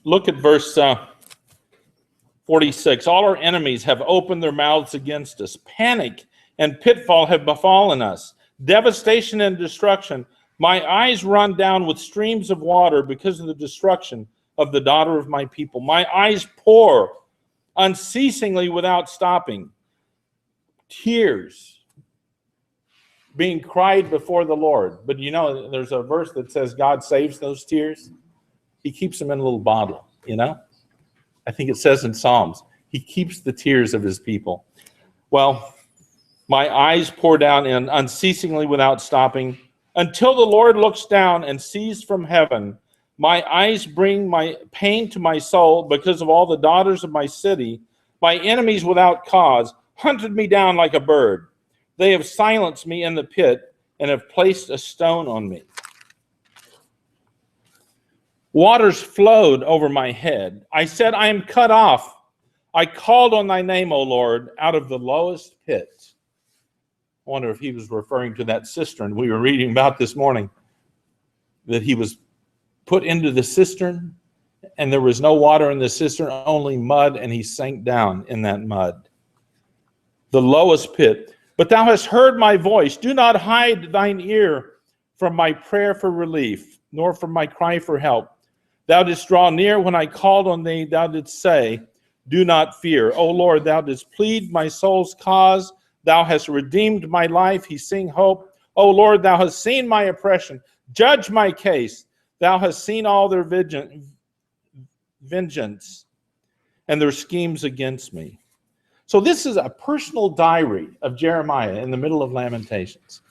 Look at verse 46. All our enemies have opened their mouths against us. Panic and pitfall have befallen us. Devastation and destruction. My eyes run down with streams of water because of the destruction of the daughter of my people. My eyes pour unceasingly without stopping. Tears being cried before the Lord. But you know, there's a verse that says God saves those tears. He keeps them in a little bottle, you know? I think it says in Psalms, he keeps the tears of his people. Well, my eyes pour down in unceasingly without stopping, until the Lord looks down and sees from heaven. My eyes bring my pain to my soul because of all the daughters of my city. My enemies without cause hunted me down like a bird. They have silenced me in the pit and have placed a stone on me. Waters flowed over my head. I said, I am cut off. I called on thy name, O Lord, out of the lowest pit. I wonder if he was referring to that cistern we were reading about this morning, that he was put into the cistern and there was no water in the cistern, only mud, and he sank down in that mud. The lowest pit. But thou hast heard my voice. Do not hide thine ear from my prayer for relief, nor from my cry for help. Thou didst draw near when I called on thee. Thou didst say, do not fear. O Lord, thou didst plead my soul's cause. Thou hast redeemed my life. He sing hope. O Lord, thou hast seen my oppression. Judge my case. Thou hast seen all their vengeance and their schemes against me. So this is a personal diary of Jeremiah in the middle of Lamentations.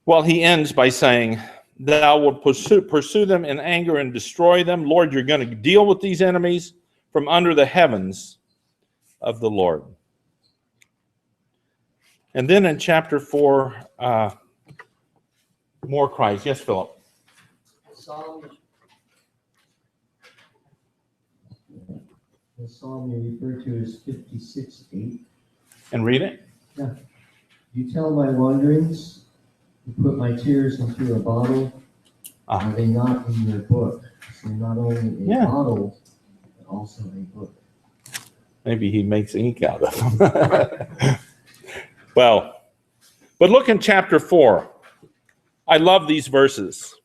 Well, he ends by saying, thou wilt pursue them in anger and destroy them. Lord, you're going to deal with these enemies from under the heavens of the Lord. And then in chapter 4, more cries. Yes, Philip. The psalm you refer to is 56:8. And read it. Yeah. You tell my wanderings, you put my tears into a bottle. Are they not in your book? So not only a bottle, but also a book. Maybe he makes ink out of them. Well, but look in chapter 4. I love these verses.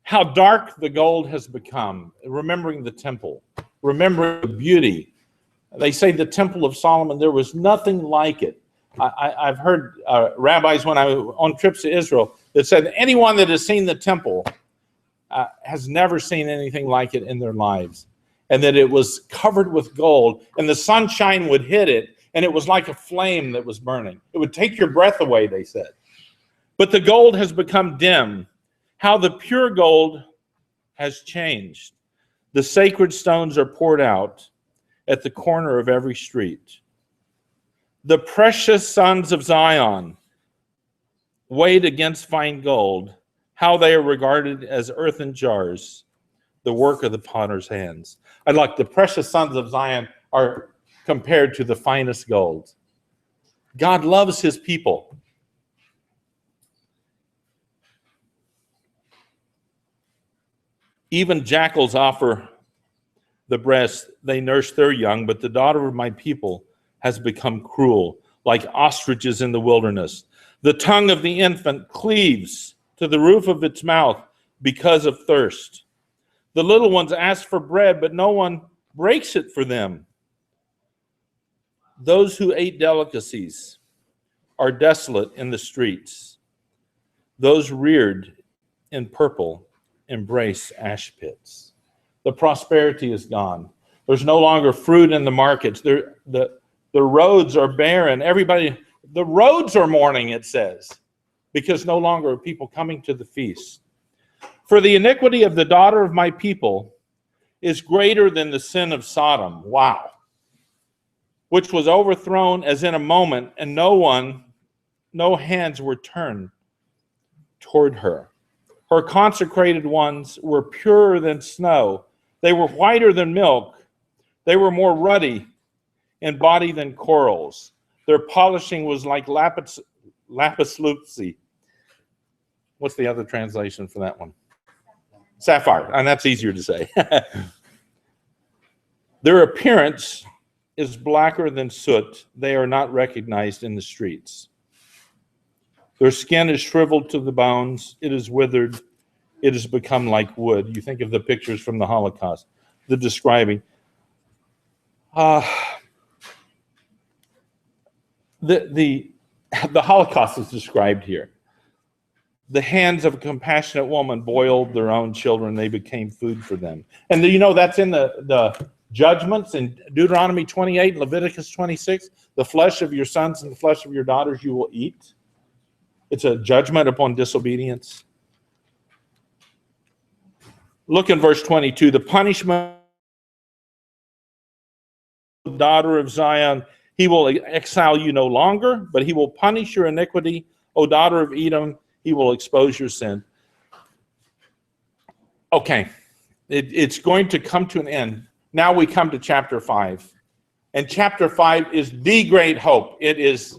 How dark the gold has become, remembering the temple, remembering the beauty. They say the temple of Solomon, there was nothing like it. I've heard rabbis when I was on trips to Israel that said anyone that has seen the temple has never seen anything like it in their lives. And that it was covered with gold, and the sunshine would hit it, and it was like a flame that was burning. It would take your breath away, they said. But the gold has become dim. How the pure gold has changed. The sacred stones are poured out at the corner of every street. The precious sons of Zion, weighed against fine gold, how they are regarded as earthen jars, the work of the potter's hands. I like the precious sons of Zion are compared to the finest gold. God loves his people. Even jackals offer the breast, they nurse their young, but the daughter of my people has become cruel, like ostriches in the wilderness. The tongue of the infant cleaves to the roof of its mouth because of thirst. The little ones ask for bread, but no one breaks it for them. Those who ate delicacies are desolate in the streets. Those reared in purple embrace ash pits. The prosperity is gone. There's no longer fruit in the markets. The roads are barren. The roads are mourning, it says, because no longer are people coming to the feast. For the iniquity of the daughter of my people is greater than the sin of Sodom. Wow. Which was overthrown as in a moment, and no hands were turned toward her. Her consecrated ones were purer than snow. They were whiter than milk. They were more ruddy in body than corals. Their polishing was like lapis lazuli. What's the other translation for that one? Sapphire, and that's easier to say. Their appearance is blacker than soot. They are not recognized in the streets. Their skin is shriveled to the bones. It is withered. It has become like wood. You think of the pictures from the Holocaust, the describing. The Holocaust is described here. The hands of a compassionate woman boiled their own children. They became food for them. And you know that's in the judgments in Deuteronomy 28, Leviticus 26. The flesh of your sons and the flesh of your daughters you will eat. It's a judgment upon disobedience. Look in verse 22. The punishment of the daughter of Zion, he will exile you no longer, but he will punish your iniquity. O daughter of Edom, he will expose your sin. Okay, it's going to come to an end. Now we come to chapter 5. And chapter 5 is the great hope. It is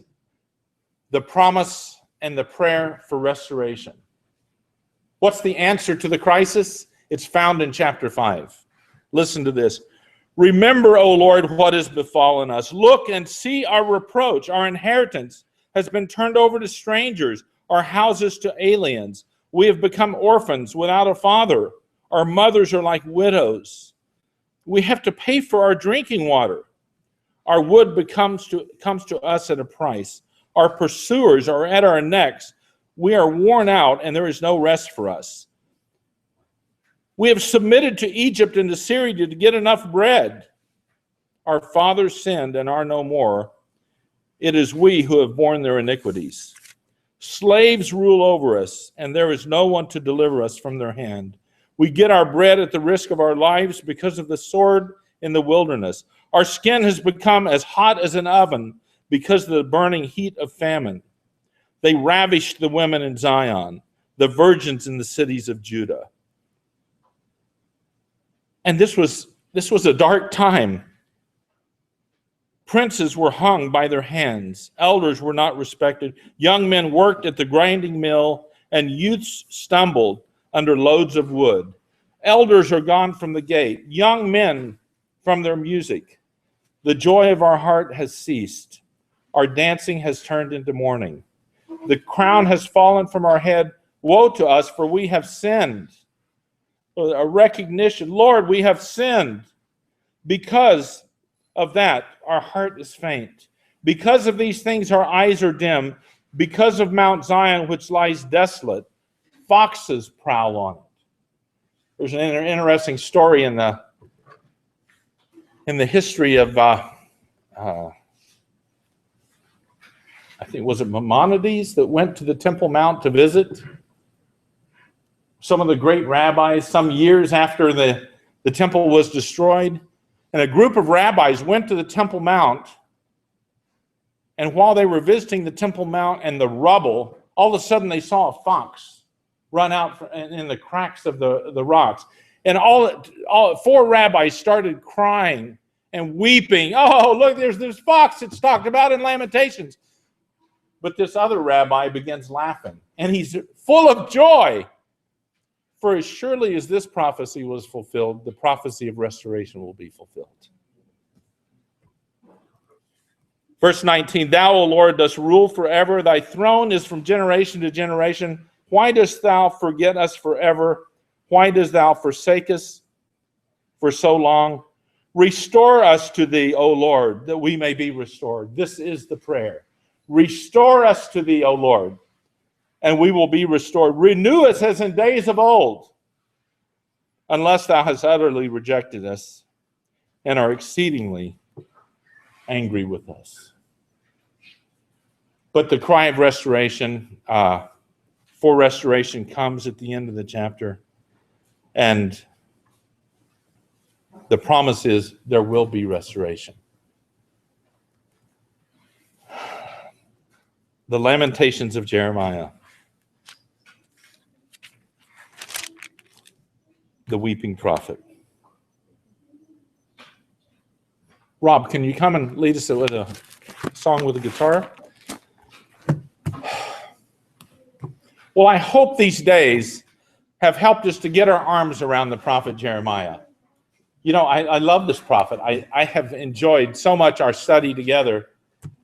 the promise and the prayer for restoration. What's the answer to the crisis? It's found in chapter 5. Listen to this. Remember, O Lord, what has befallen us. Look and see our reproach. Our inheritance has been turned over to strangers, our houses to aliens. We have become orphans without a father. Our mothers are like widows. We have to pay for our drinking water. Our wood comes to us at a price. Our pursuers are at our necks. We are worn out, and there is no rest for us. We have submitted to Egypt and to Syria to get enough bread. Our fathers sinned and are no more. It is we who have borne their iniquities. Slaves rule over us, and there is no one to deliver us from their hand. We get our bread at the risk of our lives because of the sword in the wilderness. Our skin has become as hot as an oven because of the burning heat of famine. They ravished the women in Zion, the virgins in the cities of Judah. And this was a dark time. Princes were hung by their hands. Elders were not respected. Young men worked at the grinding mill, and youths stumbled under loads of wood. Elders are gone from the gate, young men from their music. The joy of our heart has ceased. Our dancing has turned into mourning. The crown has fallen from our head. Woe to us, for we have sinned. A recognition, Lord, we have sinned. Because of that, our heart is faint. Because of these things, our eyes are dim. Because of Mount Zion, which lies desolate, foxes prowl on it. There's an interesting story in the history of, I think, was it Maimonides that went to the Temple Mount to visit? Some of the great rabbis, some years after the temple was destroyed. And a group of rabbis went to the Temple Mount, and while they were visiting the Temple Mount and the rubble, all of a sudden they saw a fox run out in the cracks of the rocks. And all four rabbis started crying and weeping. Oh, look, there's this fox it's talked about in Lamentations. But this other rabbi begins laughing, and he's full of joy. For as surely as this prophecy was fulfilled, the prophecy of restoration will be fulfilled. Verse 19, Thou, O Lord, dost rule forever. Thy throne is from generation to generation. Why dost thou forget us forever? Why dost thou forsake us for so long? Restore us to thee, O Lord, that we may be restored. This is the prayer. Restore us to thee, O Lord, and we will be restored. Renew us as in days of old, unless thou hast utterly rejected us and are exceedingly angry with us. But the cry of restoration, for restoration, comes at the end of the chapter, and the promise is there will be restoration. The Lamentations of Jeremiah. The weeping prophet. Rob, can you come and lead us with a song with a guitar? Well, I hope these days have helped us to get our arms around the prophet Jeremiah. You know, I love this prophet. I have enjoyed so much our study together,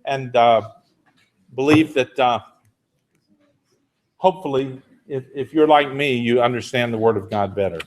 and believe that hopefully, if you're like me, you understand the Word of God better.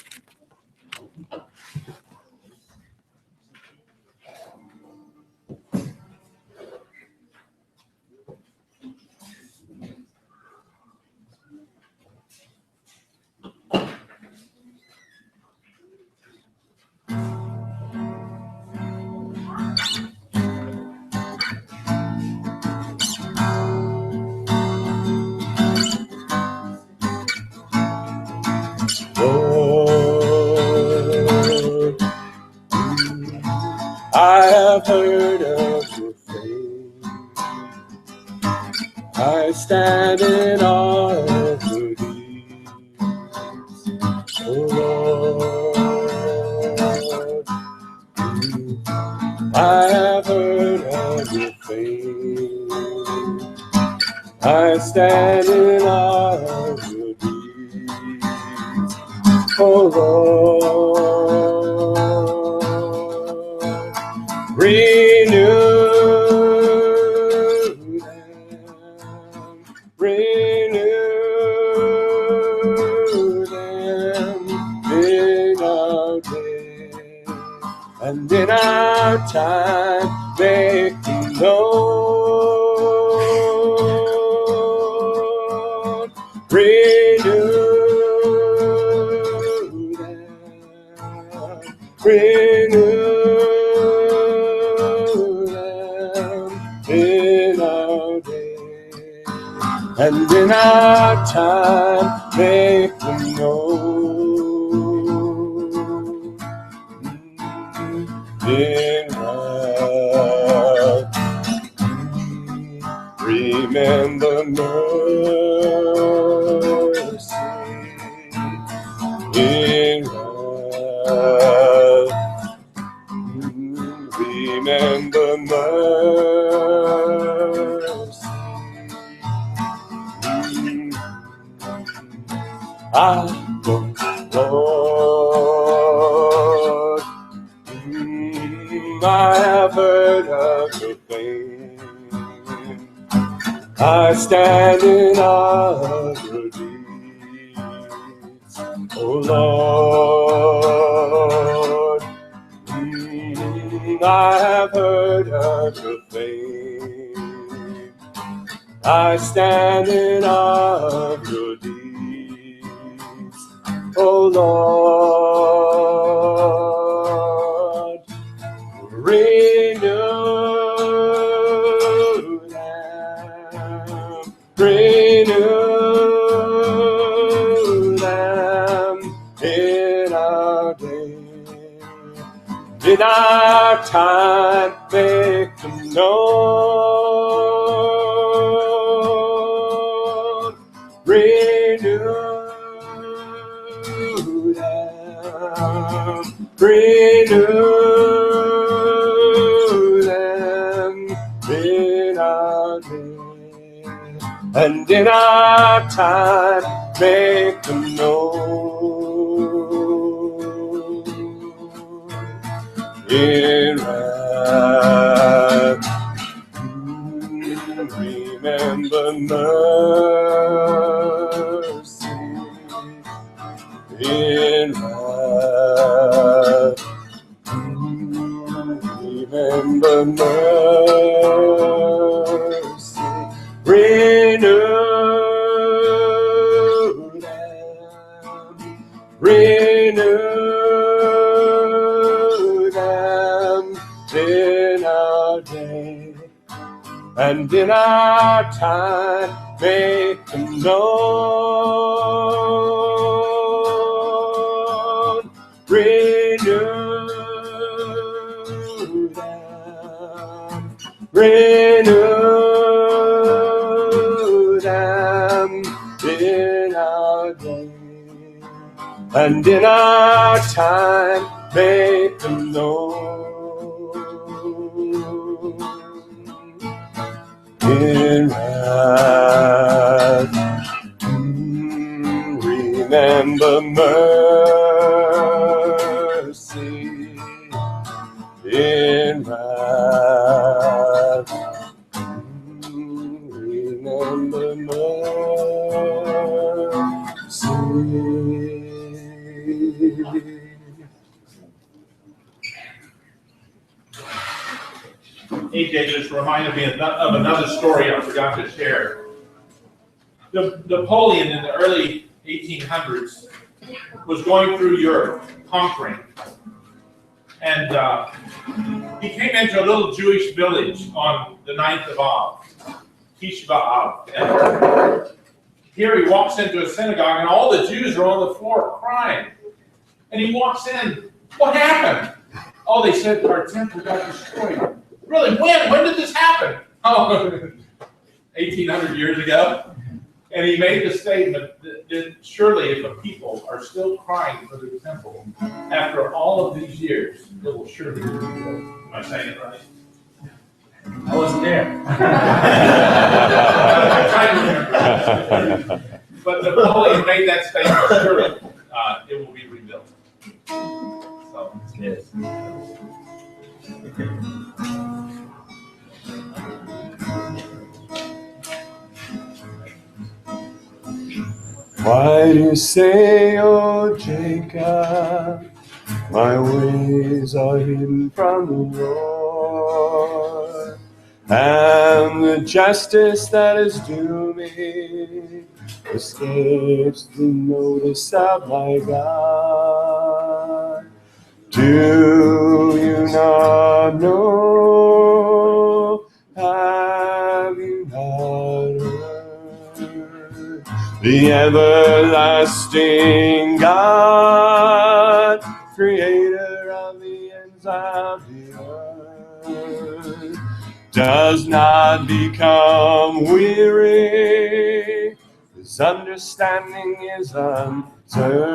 Lord, I have heard of your faith. I stand in awe of your deeds. Oh Lord, I have heard stand in awe of your deeds, oh Lord. Renew them in our day, and in our time make them known. Renew them in our day, and in our time make them known. In wrath, remember mercy. In wrath, remember mercy. I know, Lord, I have heard of your fame. I stand in awe of your deeds, oh Lord. I have heard of your fame. I stand in awe of your deeds, oh Lord. Renew them in our day, in our time make them known. Renew them in our day, and in our time make them known. In wrath, remember mercy. In wrath, remember mercy. Renew them in our day, and in our time make them known. Renew them in our day, and in our time make them known. In wrath, remember mercy. In wrath, remember mercy. AJ just reminded me of another story I forgot to share. Napoleon in the early 1800s was going through Europe, conquering. And he came into a little Jewish village on the 9th of Av, Tisha B'Av. And here he walks into a synagogue, and all the Jews are on the floor crying. And he walks in, what happened? Oh, they said our temple got destroyed. Really, when? When did this happen? Oh, 1,800 years ago. And he made the statement that surely if a people are still crying for the temple after all of these years, it will surely be destroyed. Am I saying it right? I wasn't there. But Napoleon made that statement, surely it will be rebuilt. So, Yes. Why do you say, O Jacob, my ways are hidden from the Lord, and the justice that is due me escapes the notice of my God? Do you not know? Have you not heard? The everlasting God, creator of the ends of the earth, does not become weary. His understanding is unsearchable.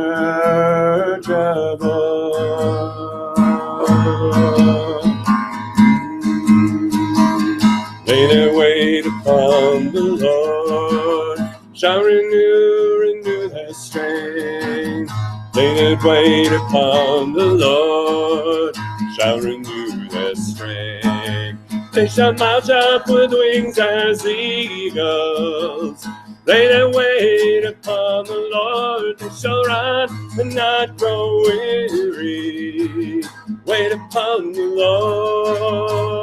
They that wait upon the Lord shall renew their strength. They that wait upon the Lord shall renew their strength. They shall mount up with wings as eagles. They that wait upon the Lord, they shall run and not grow weary. Wait upon the Lord.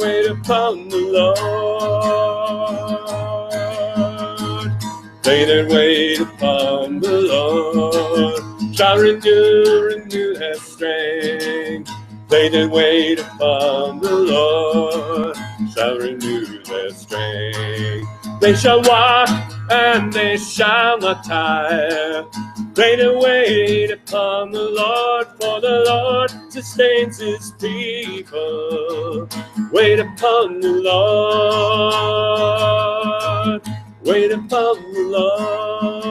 Wait upon the Lord. They that wait upon the Lord shall renew their strength. They that wait upon the Lord shall renew their strength. They shall walk and they shall not tire. They that wait upon the Lord, for the Lord sustains his people. Wait upon the Lord. Wait upon the Lord.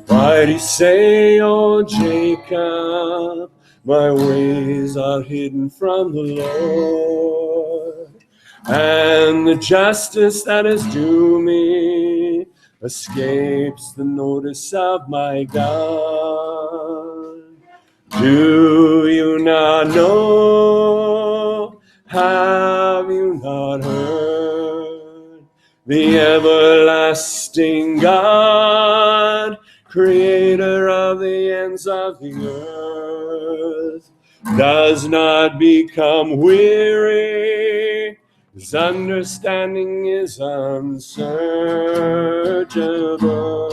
Why do you say, O Jacob, my ways are hidden from the Lord, and the justice that is due me escapes the notice of my God? Do you not know? Have you not heard? The everlasting God, creator of the ends of the earth, does not become weary. His understanding is unsearchable.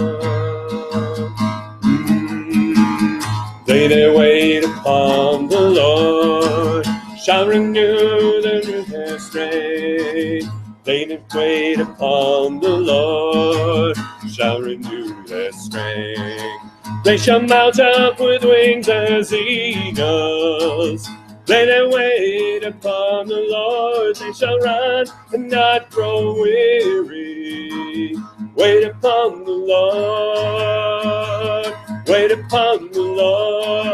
They that wait upon the Lord shall renew their strength. They that wait upon the Lord shall renew their strength. They shall mount up with wings as eagles. They that wait upon the Lord, they shall run and not grow weary. Wait upon the Lord. Wait upon the Lord.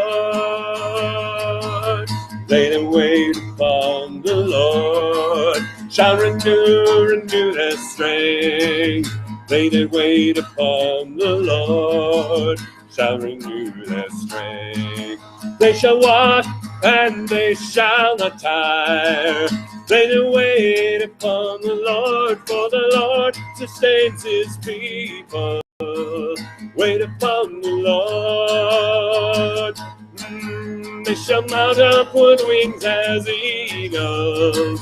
They that wait upon the Lord shall renew their strength. They that wait upon the Lord shall renew their strength. They shall walk and they shall not tire. They that wait upon the Lord, for the Lord sustains his people. Wait upon the Lord. They shall mount up with wings as eagles.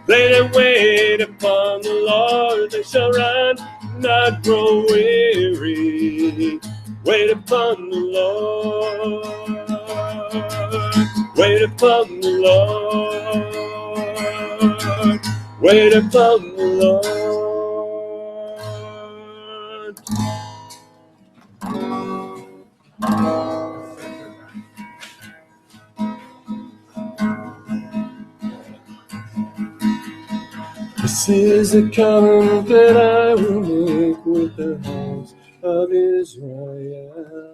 They that wait upon the Lord, they shall run, not grow weary. Wait upon the Lord. Wait upon the Lord. Wait upon the Lord. This is the covenant that I will make with the house of Israel.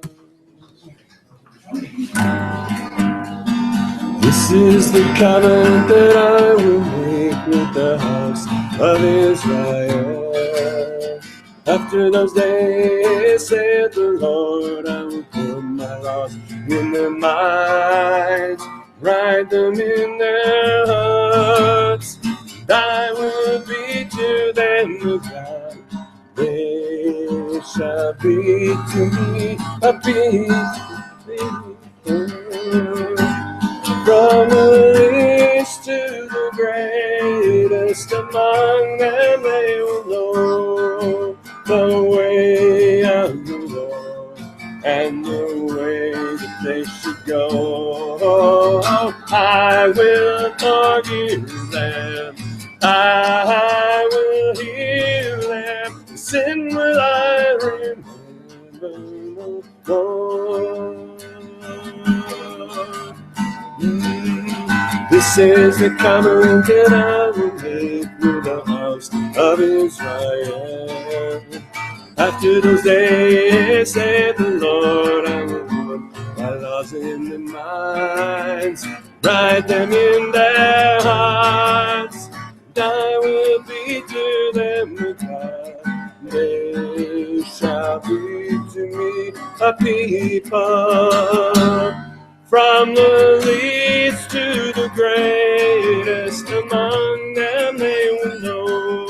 This is the covenant that I will make with the house of Israel. After those days, said the Lord, I will put my laws in their minds, write them in their hearts. And I will be to them a God. They shall be to me a people. From the least to the greatest among them, they will know the way of the Lord and the way that they should go. I will forgive them, I will heal them, sin will I remember no more. This is the covenant that I will make with the house of Israel. After those days, said the Lord, I will put my laws in their minds, write them in their hearts. And I will be to them a God. They shall be to me a people. From the least to the greatest among them, they will know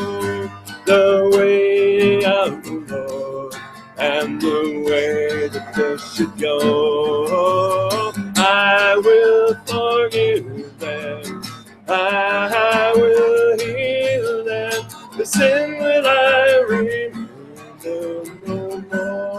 the way of the Lord and the way that they should go. I will forgive them, I will heal them, the sin will I remember no more.